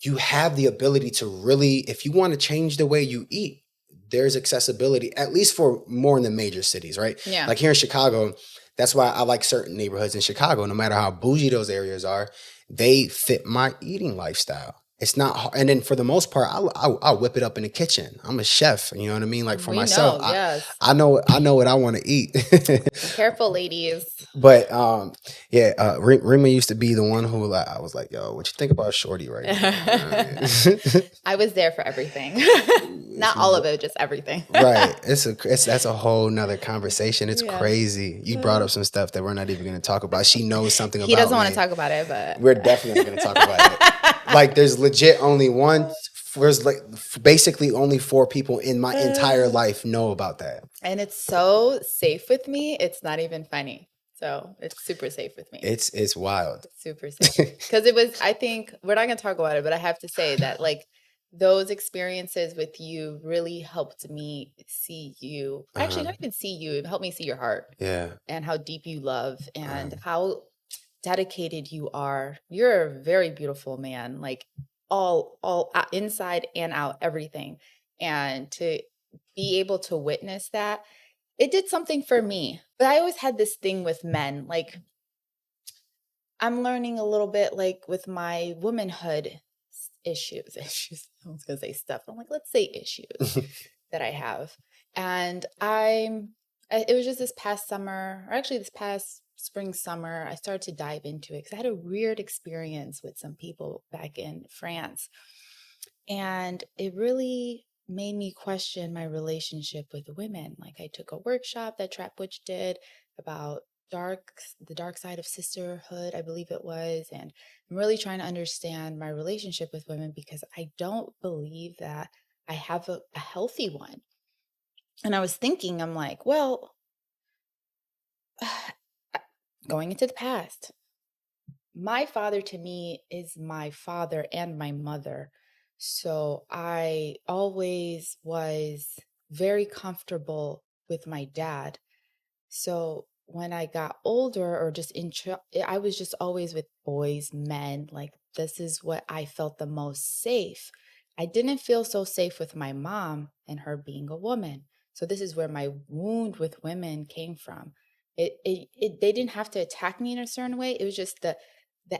you have the ability to really, if you want to change the way you eat, there's accessibility, at least for more in the major cities, right? Yeah. Like here in Chicago, that's why I like certain neighborhoods in Chicago, no matter how bougie those areas are, they fit my eating lifestyle. it's not hard. And then for the most part, I'll whip it up in the kitchen. I'm a chef, you know what I mean? Like for We myself, know, yes. I know what I want to eat. Careful, ladies. But yeah, Rima used to be the one who I was like, yo, what you think about Shorty right now? You know what I mean? I was there for everything. Not all of it, just everything. Right. That's a whole nother conversation. It's Yeah. crazy. You brought up some stuff that we're not even going to talk about. She knows something about He doesn't me. want to talk about it, but We're definitely going to talk about it. Like there's legit only there's like basically only 4 people in my entire life know about that. And it's so safe with me. It's not even funny. So it's super safe with me. It's wild. It's super safe. Because I think we're not going to talk about it, but I have to say that like those experiences with you really helped me see you. Actually, not even see you. It helped me see your heart. Yeah. And how deep you love and how dedicated you are. You're a very beautiful man, like all inside and out, everything. And to be able to witness that, it did something for me. But I always had this thing with men, like I'm learning a little bit like with my womanhood issues. I was gonna say stuff. I'm like, let's say issues that I have. And it was just this past summer, or actually this past spring, summer, I started to dive into it because I had a weird experience with some people back in France. And it really made me question my relationship with women. Like I took a workshop that Trap Witch did about the dark side of sisterhood, I believe it was. And I'm really trying to understand my relationship with women because I don't believe that I have a healthy one. And I was thinking, I'm like, well, going into the past, my father to me is my father and my mother. So I always was very comfortable with my dad. So when I got older or just I was just always with boys, men, like this is what I felt the most safe. I didn't feel so safe with my mom and her being a woman. So this is where my wound with women came from. They didn't have to attack me in a certain way. It was just the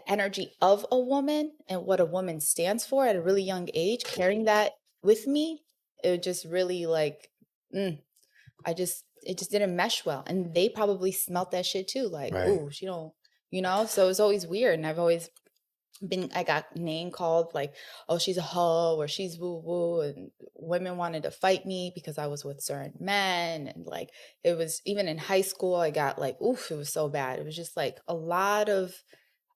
energy of a woman and what a woman stands for at a really young age, carrying that with me. It just really like, it just didn't mesh well. And they probably smelt that shit too. Like, Right. oh, she don't, so it's always weird. And I've always I got name called like, oh, she's a hoe or she's woo woo. And women wanted to fight me because I was with certain men. And like, it was even in high school, I got like, oof, it was so bad. It was just like a lot of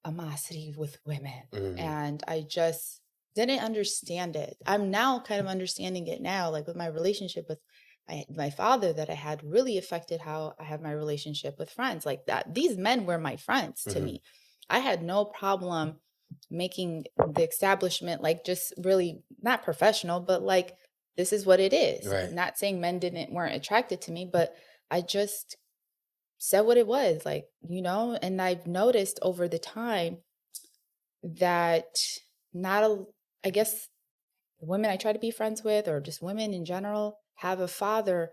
animosity with women. And I just didn't understand it. I'm now kind of understanding it now, like with my relationship with my father that I had really affected how I have my relationship with friends like that. These men were my friends to me. I had no problem making the establishment like just really not professional, but like this is what it is. Right. Not saying men weren't attracted to me, but I just said what it was, like, and I've noticed over the time that I guess the women I try to be friends with or just women in general have a father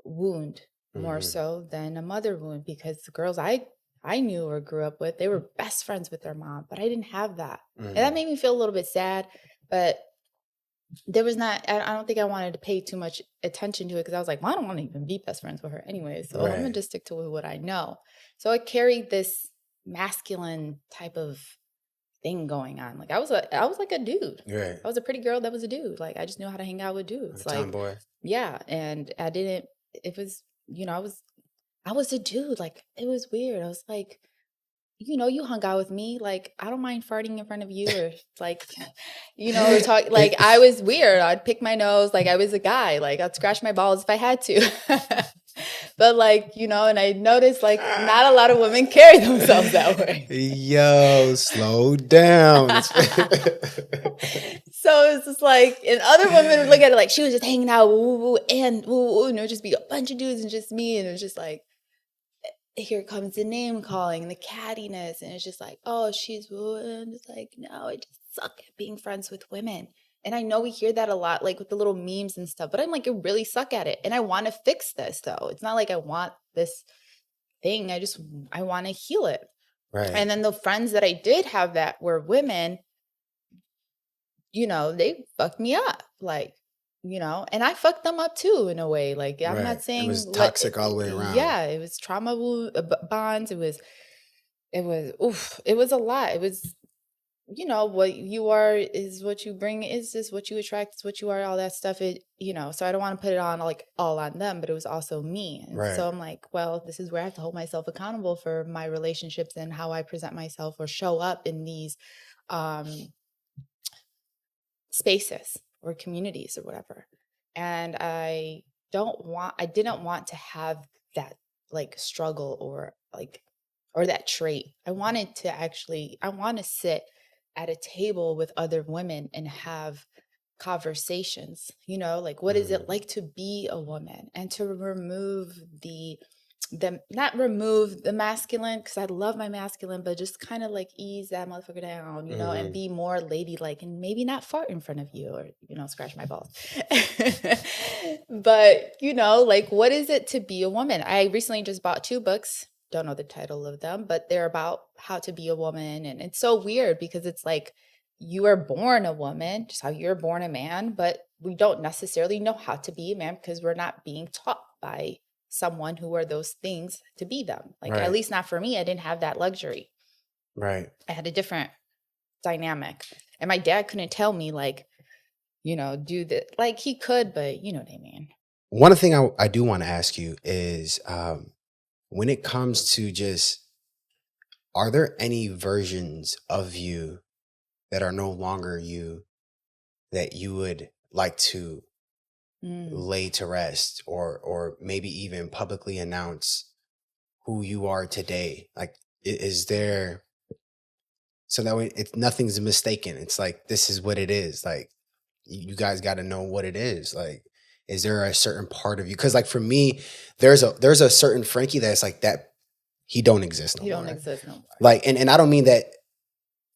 wound more so than a mother wound, because the girls I knew or grew up with, they were best friends with their mom, but I didn't have that. And that made me feel a little bit sad, but there was not, I don't think I wanted to pay too much attention to it because I was like, well, I don't want to even be best friends with her anyway. So I'm going to just stick to what I know. So I carried this masculine type of thing going on. Like I was like a dude. Right. I was a pretty girl that was a dude. Like I just knew how to hang out with dudes. Like tomboy. Yeah. And it was, I was a dude. Like it was weird. I was like, you hung out with me. Like, I don't mind farting in front of you or like, or talk. Like, I was weird. I'd pick my nose. Like, I was a guy. Like, I'd scratch my balls if I had to. But like, and I noticed like not a lot of women carry themselves that way. Yo, slow down. So it's just like, and other women would look at it like she was just hanging out, woo, woo, and woo, woo, and it would just be a bunch of dudes and just me. And it was just like, here comes the name calling and the cattiness, and it's just like, oh, she's woo, and I'm just like, no, I just suck at being friends with women. And I know we hear that a lot, like with the little memes and stuff, but I'm like, I really suck at it. And I want to fix this though. It's not like I want this thing. I want to heal it. Right. And then the friends that I did have that were women, they fucked me up. Like, and I fucked them up too in a way. Like, I'm Right. not It saying was toxic all the way around. yeah, it was trauma bonds. It was, oof, it was a lot. It was, what you are is what you bring, is this what you attract, is what you are, all that stuff. So I don't want to put it on like all on them, but it was also me. And Right. so I'm like, well, this is where I have to hold myself accountable for my relationships and how I present myself or show up in these um, spaces or communities or whatever. And I didn't want to have that like struggle or that trait. I want to sit at a table with other women and have conversations, like what is it like to be a woman, and to remove not remove the masculine, because I love my masculine, but just kind of like ease that motherfucker down, and be more ladylike, and maybe not fart in front of you or, scratch my balls. But, like, what is it to be a woman? I recently just bought 2 books. Don't know the title of them, but they're about how to be a woman. And it's so weird because it's like you are born a woman, just how you're born a man, but we don't necessarily know how to be a man because we're not being taught by someone who are those things to be them. Like, Right. at least not for me. I didn't have that luxury. Right. I had a different dynamic. And my dad couldn't tell me, like, do that. Like, he could, but you know what I mean. One thing I do want to ask you is when it comes to just, are there any versions of you that are no longer you that you would like to lay to rest, or maybe even publicly announce who you are today? Like, is there, so that way it's nothing's mistaken. It's like, this is what it is. Like, you guys got to know what it is. Like, is there a certain part of you? Because like for me, there's a certain Frankie that's like that. He don't exist no He more. don't exist no more. Like, and I don't mean that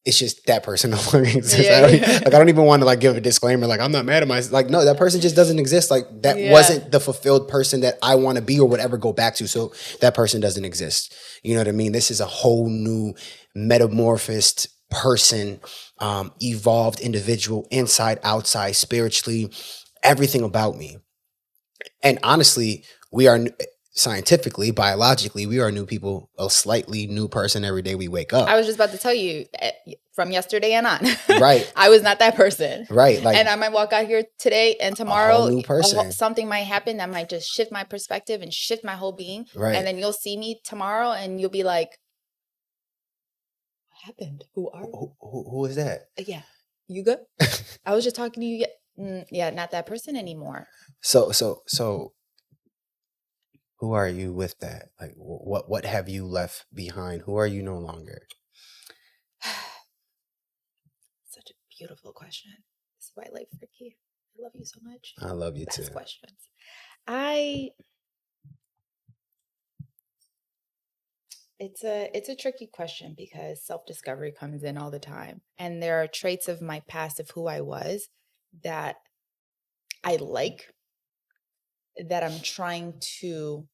it's just that person no longer exists. Yeah, I don't even want to like give a disclaimer. Like, I'm not mad at myself. Like, no, that person just doesn't exist. Like, that wasn't the fulfilled person that I want to be or would ever go back to. So that person doesn't exist. You know what I mean? This is a whole new metamorphosed person, evolved individual, inside, outside, spiritually, everything about me. And honestly, we are scientifically, biologically, we are new people, a slightly new person every day we wake up. I was just about to tell you, from yesterday and on. Right. I was not that person. Right. Like, and I might walk out here today and tomorrow, a whole new person. Something might happen that might just shift my perspective and shift my whole being. Right. And then you'll see me tomorrow and you'll be like, what happened? Who are you? Who is that? Yeah. You good? I was just talking to you. Yeah, not that person anymore. So who are you with that? Like, what have you left behind? Who are you no longer? Such a beautiful question. This is why I like Frankie. I love you so much. I love you Best too. questions. It's a tricky question because self-discovery comes in all the time. And there are traits of my past of who I was that I like, that I'm trying to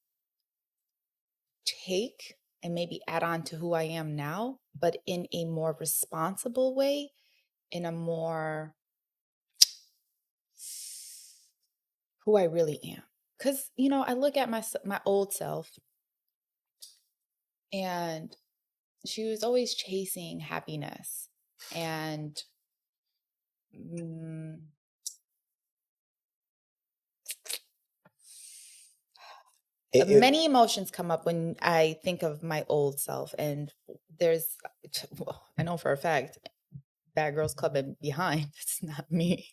take and maybe add on to who I am now, but in a more responsible way, in a more who I really am. Because, I look at my old self, and she was always chasing happiness, and many emotions come up when I think of my old self. And I know for a fact, Bad Girls Club and behind, it's not me.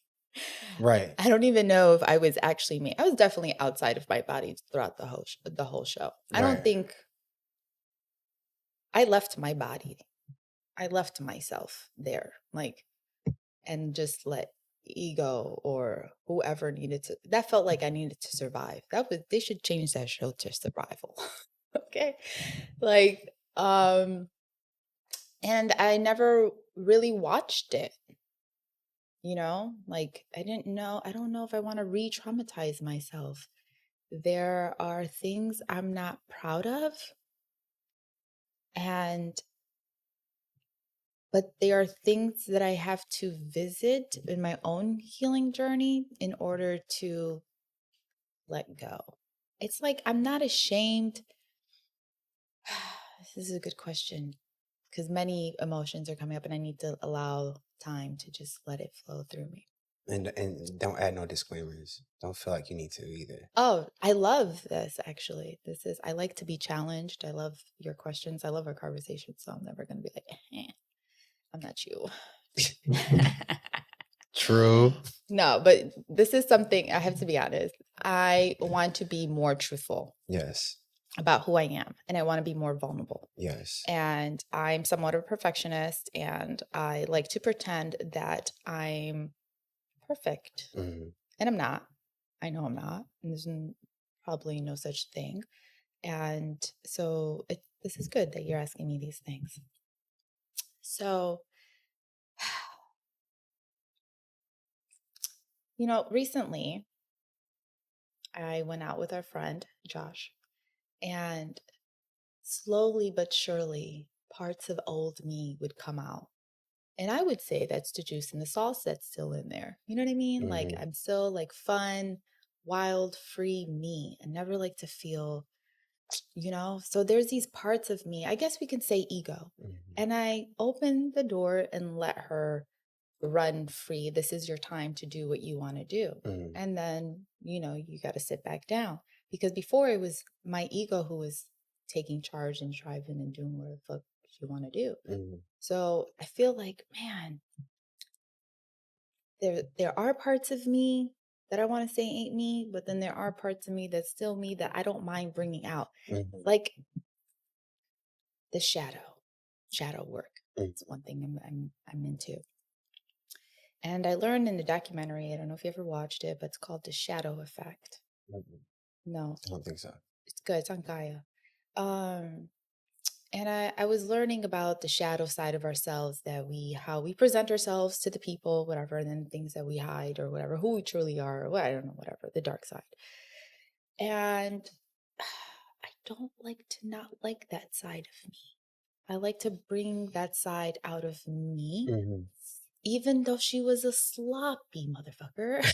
Right. I don't even know if I was actually me. I was definitely outside of my body throughout the whole show. I don't think I left my body. I left myself there, like, and just let ego or whoever needed to. That felt like I needed to survive. They should change that show to Survival. Okay, like, and I never really watched it. Like, I don't know if I want to re-traumatize myself. There are things I'm not proud of. And but there are things that I have to visit in my own healing journey in order to let go. It's like I'm not ashamed. This is a good question because many emotions are coming up and I need to allow time to just let it flow through me. And don't add no disclaimers. Don't feel like you need to either. Oh, I love this actually. I like to be challenged. I love your questions. I love our conversation. So I'm never going to be like, I'm not you. True. No, but this is something I have to be honest. I want to be more truthful. Yes. About who I am, and I want to be more vulnerable. Yes. And I'm somewhat of a perfectionist, and I like to pretend that I'm perfect. Mm-hmm. And I'm not. I know I'm not. And there's probably no such thing. And so this is good that you're asking me these things. So, recently I went out with our friend, Josh, and slowly but surely parts of old me would come out. And I would say that's the juice and the sauce that's still in there. You know what I mean? Mm-hmm. Like I'm still like fun, wild, free me. I never like to feel, so there's these parts of me, I guess we can say ego. Mm-hmm. And I opened the door and let her run free. This is your time to do what you want to do. Mm-hmm. And then, you got to sit back down because before it was my ego who was taking charge and driving and doing whatever the fuck you want to do. Mm-hmm. So I feel like, man, there are parts of me that I want to say ain't me, but then there are parts of me that's still me that I don't mind bringing out. Mm-hmm. Like the shadow work. Mm-hmm. It's one thing I'm into. And I learned in the documentary, I don't know if you ever watched it, but it's called The Shadow Effect. Mm-hmm. No. I don't think so. It's good. It's on Gaia. And I was learning about the shadow side of ourselves, how we present ourselves to the people, whatever, and then things that we hide or whatever, who we truly are, or I don't know, whatever, the dark side. And I don't like to not like that side of me. I like to bring that side out of me, Mm-hmm. even though she was a sloppy motherfucker.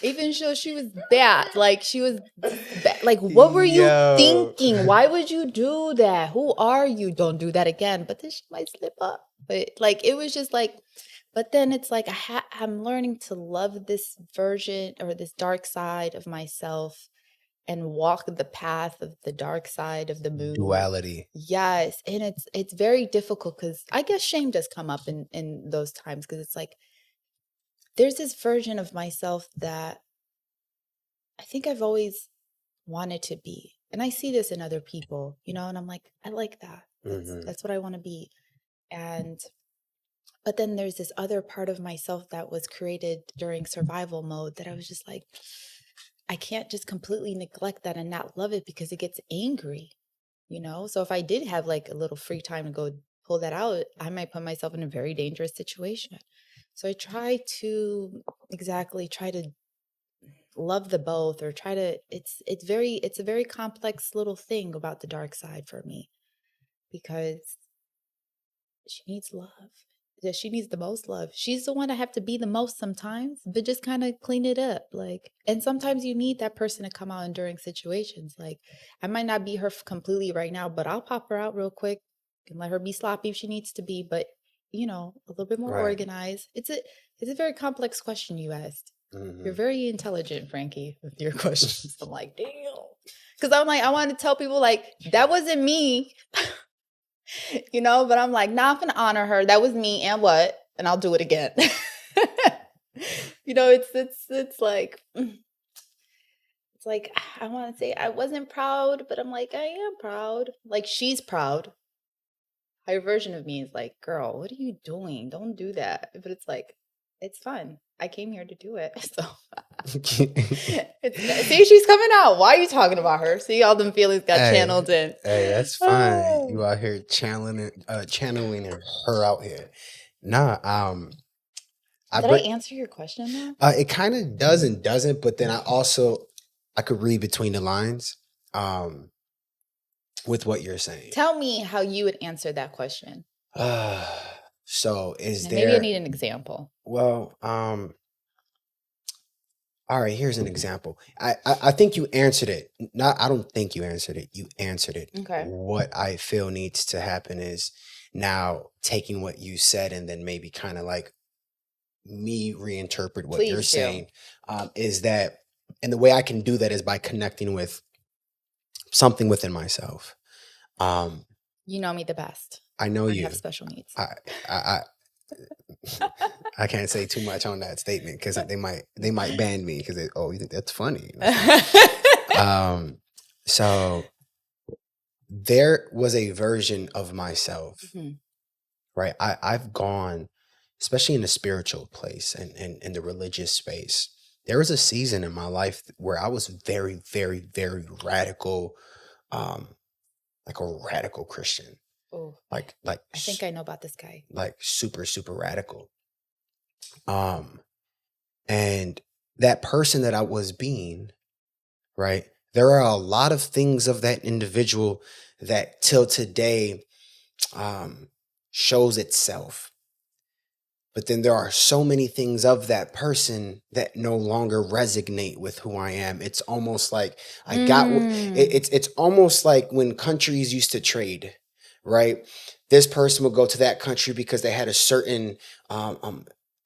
Even though she was bad, like she was bad. Like, what were you thinking? Why would you do that? Who are you? Don't do that again. But then she might slip up. But like, it was just like, but then it's like, I'm learning to love this version or this dark side of myself and walk the path of the dark side of the moon. Duality. Yes. And it's very difficult because I guess shame does come up in those times because it's like, there's this version of myself that I think I've always wanted to be. And I see this in other people, and I'm like, I like that. That's what I want to be. But then there's this other part of myself that was created during survival mode that I was just like, I can't just completely neglect that and not love it because it gets angry, So if I did have like a little free time to go pull that out, I might put myself in a very dangerous situation. So I try to love the both or it's a very complex little thing about the dark side for me because she needs love. She needs the most love. She's the one I have to be the most sometimes, but just kind of clean it up. And sometimes you need that person to come out during situations. Like I might not be her completely right now, but I'll pop her out real quick and let her be sloppy if she needs to be, but a little bit more organized. It's a very complex question you asked. Mm-hmm. You're very intelligent, Frankie, with your questions. I'm like, damn. Because I'm like, I want to tell people like, that wasn't me. But I'm like, nah, I'm gonna honor her. That was me and what? And I'll do it again. It's like I want to say I wasn't proud, but I'm like, I am proud. Like she's proud. Her version of me is like, girl, what are you doing? Don't do that. But it's like, it's fun. I came here to do it. So see, she's coming out. Why are you talking about her? See, all them feelings got channeled in. Hey, that's fine. You out here channeling her out here. Nah, Did I answer your question though? It kind of does and doesn't, but then I could read between the lines with what you're saying. Tell me how you would answer that question. So is And maybe I there, need an example. well, all right, here's an example. I think you answered it. Not, I don't think you answered it. You answered it. Okay. What I feel needs to happen is now taking what you said and then maybe kind of like me reinterpret what you're Please do. saying. Is that, and the way I can do that is by connecting with something within myself. You know me the best. I know I you. have special needs. I I can't say too much on that statement because they might ban me because oh, you think that's funny. So there was a version of myself, Mhm. right? I've gone, especially in the spiritual place and in the religious space. There was a season in my life where I was very, very, very radical, like a radical Christian, Oh, like I think I know about this guy. like super, super radical. And that person that I was being, right? There are a lot of things of that individual that till today shows itself. But then there are so many things of that person that no longer resonate with who I am. It's almost like I got it's almost like when countries used to trade, right? This person would go to that country because they had a certain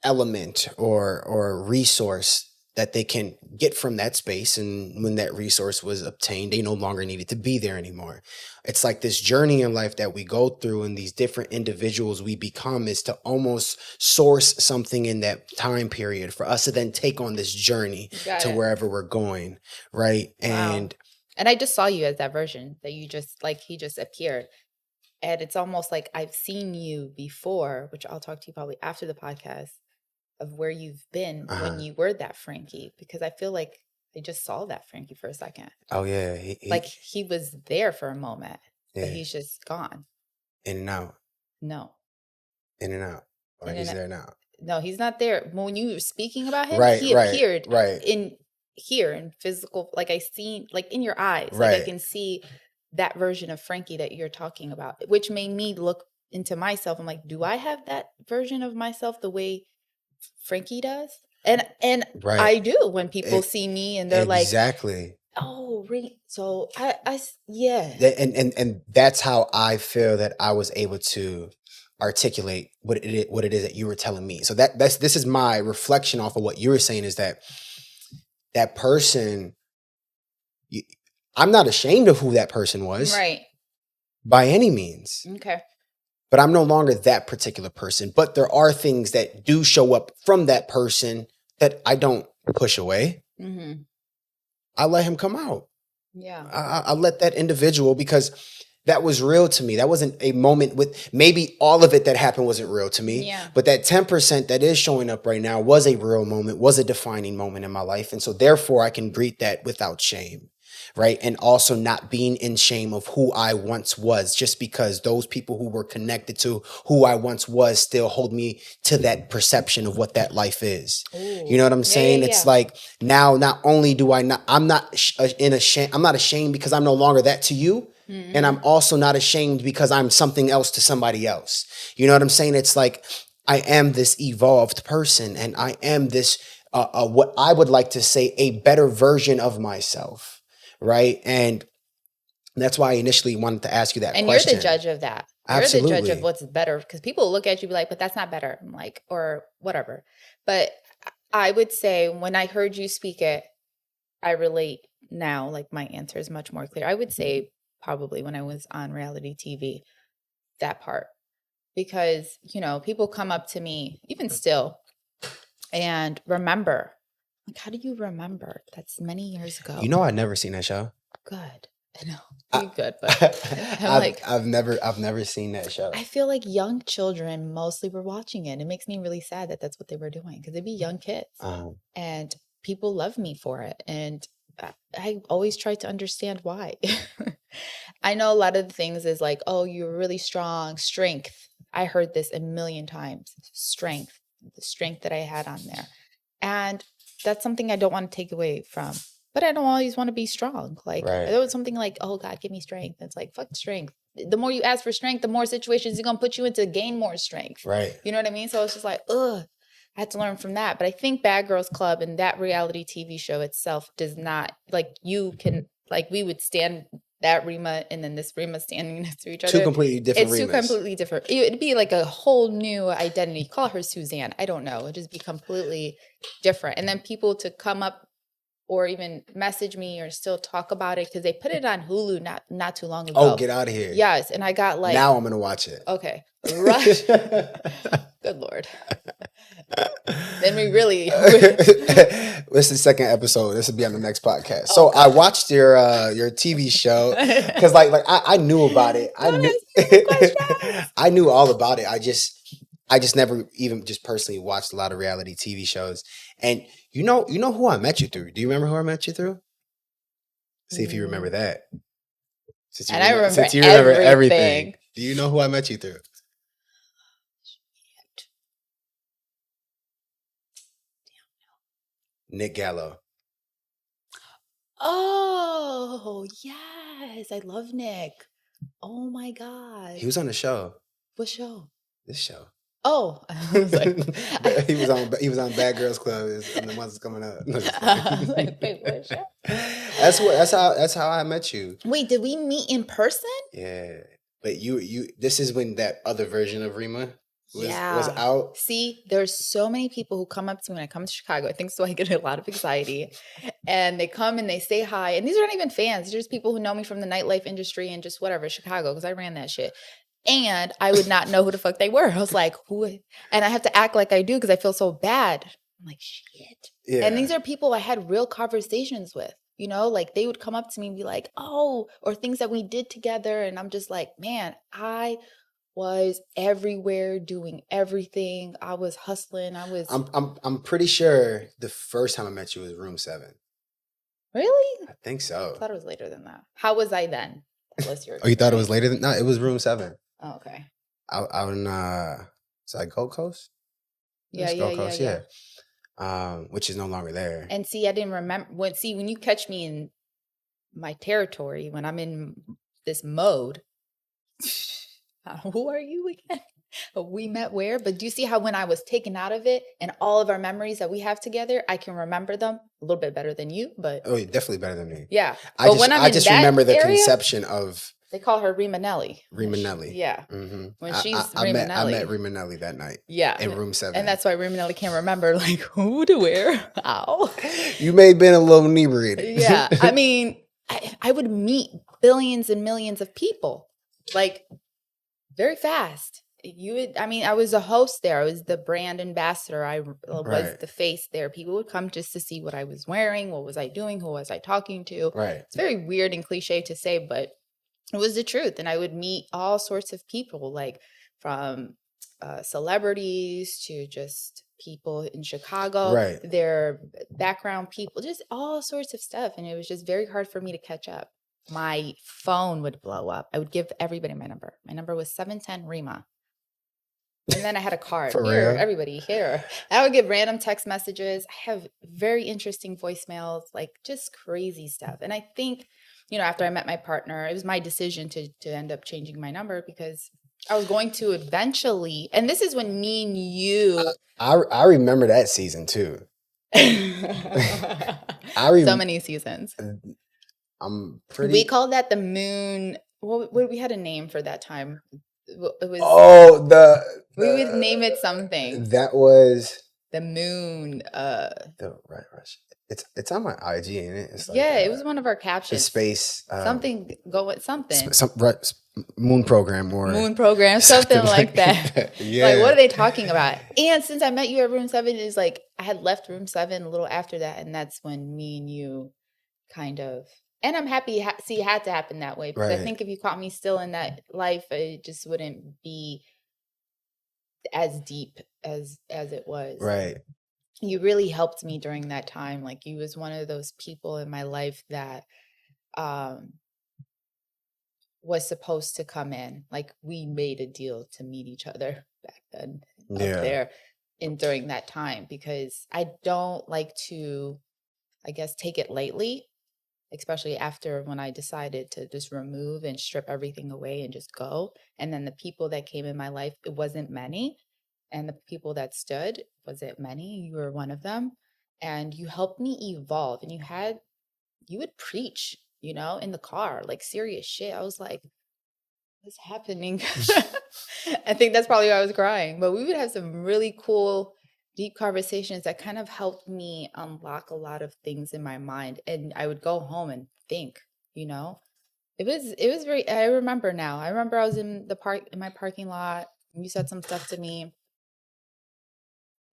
element or resource that they can get from that space, and when that resource was obtained, they no longer needed to be there anymore. It's like this journey in life that we go through, and these different individuals we become is to almost source something in that time period for us to then take on this journey to wherever we're going, right? Wow. And I just saw you as that version that you just like he just appeared. And it's almost like I've seen you before, which I'll talk to you probably after the podcast, of where you've been when you were that Frankie, because I feel like I just saw that Frankie for a second. Oh yeah, Like he was there for a moment, yeah, but he's just gone. in and out, No. in and out. Or In he's and there now. No, he's not there. When you were speaking about him, Right, he appeared right, in here in physical, like I seen, like in your eyes, like I right. can see that version of Frankie that you're talking about, which made me look into myself. I'm like, do I have that version of myself the way Frankie does? And Right. I do when people see me and they're like, Exactly. oh, so yeah. And that's how I feel that I was able to articulate what it is that you were telling me. So this is my reflection off of what you were saying, is that person, I'm not ashamed of who that person was, Right. by any means. Okay. But I'm no longer that particular person. But there are things that do show up from that person that I don't push away. Mm-hmm. I let him come out. Yeah. I let that individual, because that was real to me. That wasn't a moment with, maybe all of it that happened wasn't real to me. Yeah. But that 10% that is showing up right now was a real moment, was a defining moment in my life. And so therefore I can greet that without shame. Right. And also not being in shame of who I once was, just because those people who were connected to who I once was still hold me to that perception of what that life is. Ooh. You know what I'm saying? Yeah. It's like, now, not only do I'm not I'm not ashamed because I'm no longer that to you. Mm-hmm. And I'm also not ashamed because I'm something else to somebody else. You know what I'm saying? It's like, I am this evolved person, and I am this, what I would like to say, a better version of myself. Right. And that's why I initially wanted to ask you that question. And you're the judge of that. Absolutely. You're the judge of what's better, because people look at you and be like, but that's not better. I'm like, or whatever. But I would say when I heard you speak it, I relate now, like my answer is much more clear. I would say probably when I was on reality TV, that part, because, you know, people come up to me even still and remember. Like, how do you remember? That's many years ago. You know, I'd never seen that show. Good. I know. Pretty good, but I've never seen that show. I feel like young children mostly were watching it. It makes me really sad that that's what they were doing, because they'd be young kids, and people love me for it. And I always try to understand why. I know a lot of the things is like, oh, you're really strong, strength. I heard this a million times. Strength, the strength that I had on there. And that's something I don't want to take away from. But I don't always want to be strong. Like, there was something like, oh, God, give me strength. It's like, fuck strength. the more you ask for strength, the more situations you're gonna put you into gain more strength. Right. You know what I mean? So it's just like, ugh, I had to learn from that. But I think Bad Girls Club and that reality TV show itself does not, like, you can, like, we would stand that Rima and then this Rima standing next to each other. Two completely different It's Rimas. two completely different. It'd be like a whole new identity. Call her Suzanne. I don't know. It'd just be completely different. And then people to come up or even message me or still talk about it because they put it on Hulu not too long ago. Oh, get out of here. Yes. And I got like... Now I'm going to watch it. Okay. Rush. Good Lord. Then we really... This is the second episode. This will be on the next podcast. So I watched your TV show because like I knew about it. I knew all about it. I just never even just personally watched a lot of reality TV shows. And you know who I met you through? Do you remember who I met you through? See if you remember that. Since you remember everything. Do you know who I met you through? Nick Gallo. Oh, yes. I love Nick. Oh my God. He was on the show. What show? This show. Oh, I was like, he was on Bad Girls Club and the ones that's coming up. No, like, wait, what show? That's how I met you. Wait, did we meet in person? Yeah. But you this is when that other version of Rima was out. See, there's so many people who come up to me when I come to Chicago. I think so I get a lot of anxiety. And they come and they say hi. And these are not even fans. These are just people who know me from the nightlife industry and just whatever, Chicago, because I ran that shit. And I would not know who the fuck they were. I was like, who? And I have to act like I do because I feel so bad. I'm like, shit. Yeah. And these are people I had real conversations with. You know, like they would come up to me and be like, oh, or things that we did together. And I'm just like, man, I was everywhere doing everything. I was hustling. I'm pretty sure the first time I met you was Room 7. Really? I think so. I thought it was later than that. How was I then? You thought it was later than... No, it was Room 7. Oh, okay. Out in is that Gold Coast? Yeah. Which is no longer there. And see, I didn't remember when you catch me in my territory, when I'm in this mode, who are you again? We met where? But do you see how when I was taken out of it and all of our memories that we have together, I can remember them a little bit better than you, but... Oh, definitely better than me. Yeah. I just remember the conception of... They call her Rima Nelly. Yeah. Mm-hmm. When she's Rima Nelly. I met Rima Nelly that night. Yeah. In Room 7. And that's why Rima Nelly can't remember, like, who to where. Ow. You may have been a little inebriated. Yeah. I mean, I would meet billions and millions of people, like, very fast. I was a host there. I was the brand ambassador. I was the face there. People would come just to see what I was wearing, what was I doing, who was I talking to. Right. It's very weird and cliche to say, but it was the truth. And I would meet all sorts of people, like from celebrities to just people in Chicago, their background people, just all sorts of stuff. And it was just very hard for me to catch up. My phone would blow up. I would give everybody my number. My number was 710 Rima. And then I had a card. Here, everybody, here. I would get random text messages. I have very interesting voicemails, like just crazy stuff. And I think, after I met my partner, it was my decision to end up changing my number because I was going to eventually, and this is when me and you. I remember that season too. So many seasons. We called that the moon. What we had a name for that time. It was we would name it something. That was the moon. Right. It's on my IG, ain't it? It's like, it was one of our captions. The space something something. Moon program, something like that. Yeah. Like, what are they talking about? And since I met you at Room 7, is like I had left Room 7 a little after that, and that's when me and you kind of. And I'm happy it had to happen that way because I think if you caught me still in that life, it just wouldn't be as deep as it was. Right. You really helped me during that time. Like you was one of those people in my life that was supposed to come in. Like we made a deal to meet each other back then up there during that time because I don't like to, I guess, take it lightly. especially after when I decided to just remove and strip everything away and just go. And then the people that came in my life, it wasn't many. And the people that stood, wasn't many. You were one of them. And you helped me evolve. And you would preach, in the car, like serious shit. I was like, what's happening? I think that's probably why I was crying. But we would have some really cool, deep conversations that kind of helped me unlock a lot of things in my mind. And I would go home and think, it was very, I remember now. I remember I was in my parking lot, and you said some stuff to me.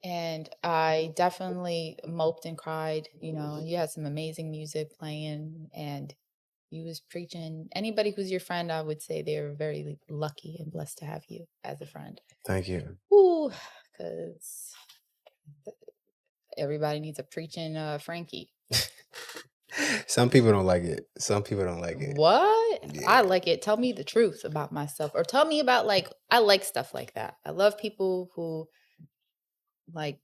And I definitely moped and cried. You had some amazing music playing, and you was preaching. Anybody who's your friend, I would say they're very lucky and blessed to have you as a friend. Thank you. Ooh, because everybody needs a preaching Frankie. Some people don't like it. Some people don't like it. What? Yeah. I like it. Tell me the truth about myself, or tell me about, like, I like stuff like that. I love people who like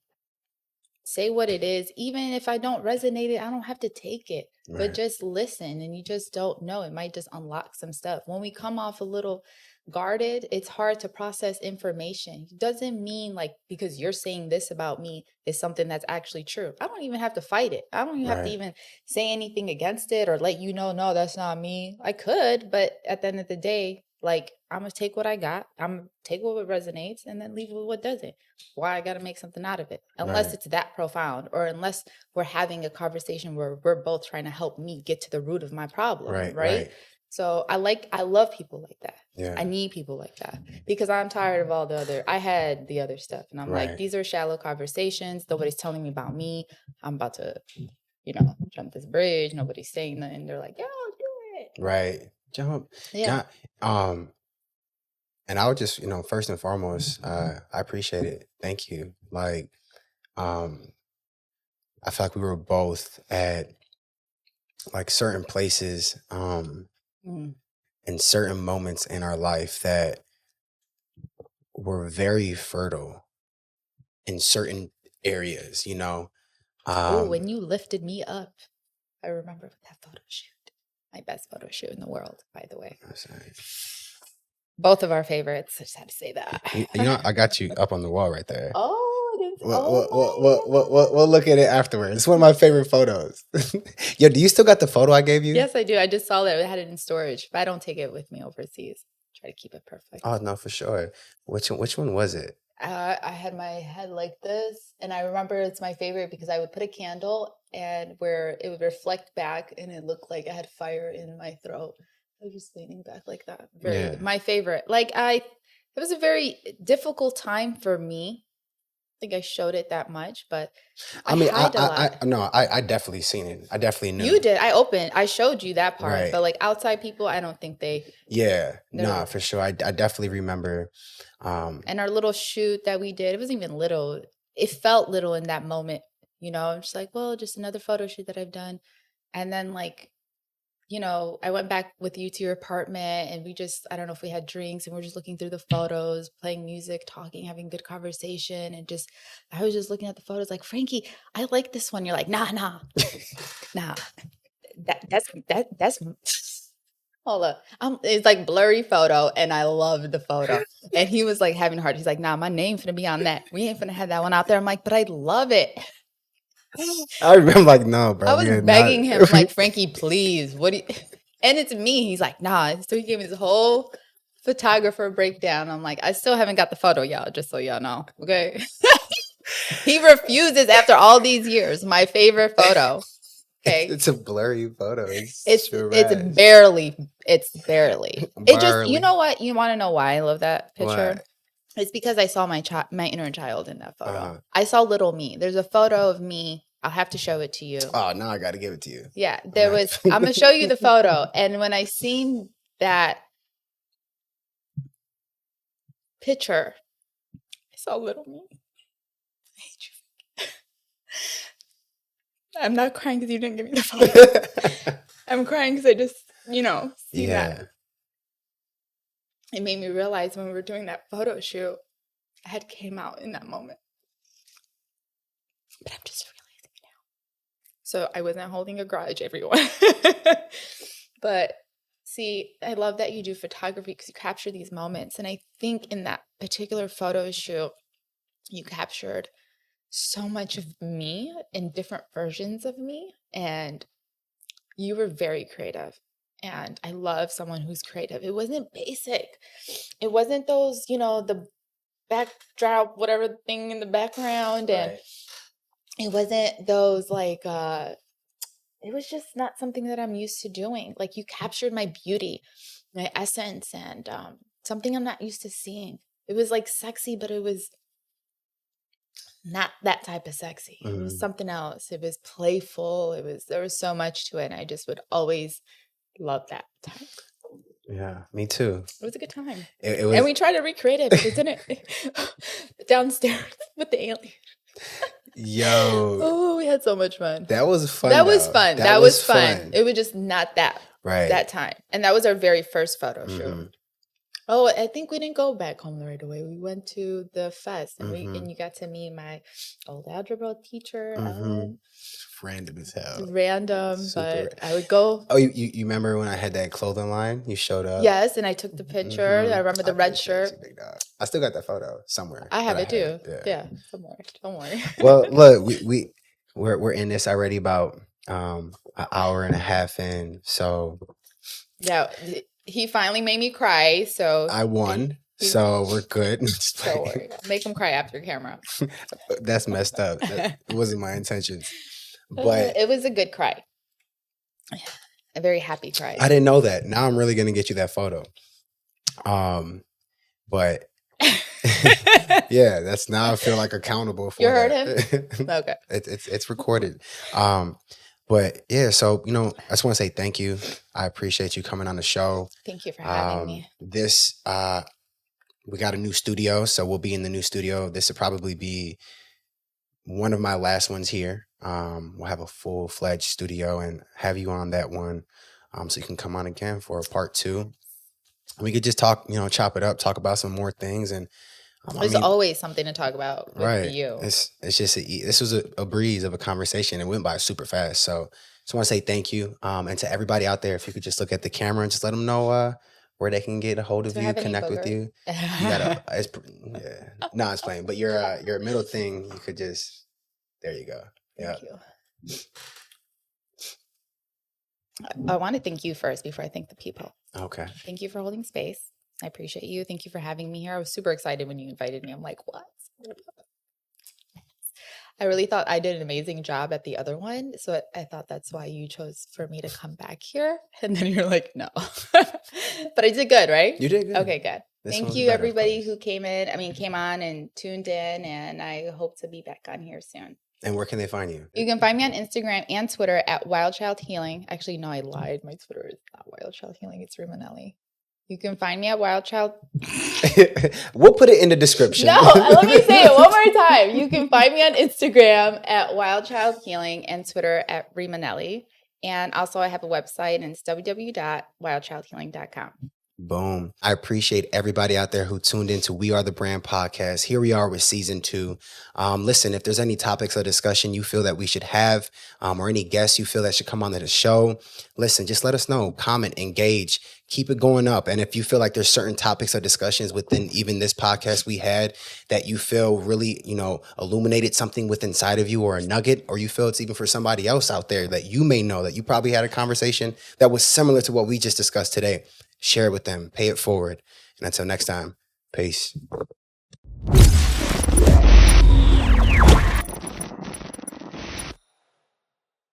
say what it is. Even if I don't resonate it, I don't have to take it. Right. But just listen, and you just don't know. It might just unlock some stuff. When we come off a little guarded, it's hard to process information. It doesn't mean, like, because you're saying this about me is something that's actually true. I don't even have to fight it. I don't even have to Right. even say anything against it or let you know, no, that's not me. I could, but at the end of the day, like, I'm gonna take what I got. I'm gonna take what resonates and then leave with what doesn't. Why I gotta make something out of it? Unless Right. it's that profound, or unless we're having a conversation where we're both trying to help me get to the root of my problem. Right. So I love people like that. Yeah. I need people like that, because I'm tired of all I had the other stuff, and I'm Right. like, these are shallow conversations. Nobody's telling me about me. I'm about to, jump this bridge. Nobody's saying nothing. They're like, yo, do it. Right. Jump. Yeah. And I would just, first and foremost, I appreciate it. Thank you. Like, I feel like we were both at like certain places, Mm. in certain moments in our life that were very fertile in certain areas, When you lifted me up, I remember that photo shoot. My best photo shoot in the world, by the way. Both of our favorites. I just had to say that. I got you up on the wall right there. Oh, I didn't. We'll look at it afterwards. It's one of my favorite photos. Yo, do you still got the photo I gave you? Yes, I do. I just saw that. I had it in storage, but I don't take it with me overseas. Try to keep it perfect. Oh, no, for sure. Which one was it? I had my head like this, and I remember it's my favorite because I would put a candle and where it would reflect back, and it looked like I had fire in my throat. I was just leaning back like that. My favorite. It was a very difficult time for me. I think I showed it that much, but I definitely seen it. I definitely knew. You did. I showed you that part, right. But like outside people, I don't think they. Yeah, no, for sure. I definitely remember. And our little shoot that we did, it wasn't even little. It felt little in that moment, I'm just like, well, just another photo shoot that I've done. And then I went back with you to your apartment, and I don't know if we had drinks, and we're just looking through the photos, playing music, talking, having good conversation. And I was just looking at the photos like, Frankie, I like this one. You're like, nah. That's hold up. It's like blurry photo, and I loved the photo. And he was like having a heart. He's like, nah, my name finna be on that. We ain't finna have that one out there. I'm like, but I love it. I remember like, no, bro. I was begging him like, Frankie, please. And it's me. He's like, nah. So he gave me this whole photographer breakdown. I'm like, I still haven't got the photo, y'all, just so y'all know. Okay. He refuses after all these years. My favorite photo. Okay. It's a blurry photo. It's barely. It just, you know what? You want to know why I love that picture? What? It's because I saw my inner child in that photo. I saw little me. There's a photo of me. I'll have to show it to you. Oh, now I got to give it to you. Yeah, I'm going to show you the photo. And when I seen that picture, I saw little me. I hate you. I'm not crying because you didn't give me the photo. I'm crying because I just, see that. It made me realize when we were doing that photo shoot, I had came out in that moment. But I'm just realizing it now. So I wasn't holding a grudge, everyone. But see, I love that you do photography because you capture these moments. And I think in that particular photo shoot, you captured so much of me in different versions of me. And you were very creative. And I love someone who's creative. It wasn't basic. It wasn't those, the backdrop, whatever thing in the background. And it wasn't those like, it was just not something that I'm used to doing. Like you captured my beauty, my essence, and something I'm not used to seeing. It was like sexy, but it was not that type of sexy. It was something else. It was playful. There was so much to it. And I just would always love that time. Yeah, me too. It was a good time. It was, and we tried to recreate it, isn't it? Downstairs with the alien. Yo. Oh, we had so much fun. That was fun. That was fun. That was fun. It was just not that time. And that was our very first photo shoot. Oh, I think we didn't go back home right away. We went to the fest and and you got to meet my old algebra teacher. Random as hell. Random, but I would go. Oh, you remember when I had that clothing line? You showed up. Yes, and I took the picture. I remember the red shirt. I still got that photo somewhere. I have it too. Yeah, somewhere. Don't worry. Well, look, we're in this already about an hour and a half in. So yeah, he finally made me cry. So I won. So we're good. Don't worry. Make him cry after camera. That's messed up. That wasn't my intentions. But it was a good cry. A very happy cry. I didn't know that. Now I'm really gonna get you that photo. But yeah, that's now I feel like accountable for. You heard him? Okay. It's recorded. But yeah, so I just want to say thank you. I appreciate you coming on the show. Thank you for having me. We got a new studio, so we'll be in the new studio. This will probably be one of my last ones here. We'll have a full-fledged studio and have you on that one, so you can come on again for a part 2. And we could just talk, chop it up, talk about some more things, and there's always something to talk about with you. It's just this was a breeze of a conversation. It went by super fast. So just want to say thank you, and to everybody out there, if you could just look at the camera and just let them know where they can get a hold of you, connect with you. You gotta, it's plain. But your middle thing, you could just, there you go. Yeah. Thank you. I want to thank you first before I thank the people. Okay. Thank you for holding space. I appreciate you. Thank you for having me here. I was super excited when you invited me. I'm like, what? I really thought I did an amazing job at the other one. So I thought that's why you chose for me to come back here. And then you're like, no. But I did good, right? You did good. Okay, good. Thank you, everybody who came on and tuned in. And I hope to be back on here soon. And where can they find you? You can find me on Instagram and Twitter at Wild Child Healing. Actually, no, I lied. My Twitter is not Wild Child Healing. It's Rima. You can find me at Wild Child. We'll put it in the description. No, let me say it one more time. You can find me on Instagram at Wild Child Healing and Twitter at Rima. And also I have a website and it's www.wildchildhealing.com. Boom. I appreciate everybody out there who tuned into We Are the Brand podcast. Here we are with season 2. Listen, if there's any topics of discussion you feel that we should have, or any guests you feel that should come on to the show, listen, just let us know. Comment, engage, keep it going up. And if you feel like there's certain topics of discussions within even this podcast we had that you feel really, illuminated something within inside of you, or a nugget, or you feel it's even for somebody else out there that you may know that you probably had a conversation that was similar to what we just discussed today, share it with them, pay it forward. And until next time, peace.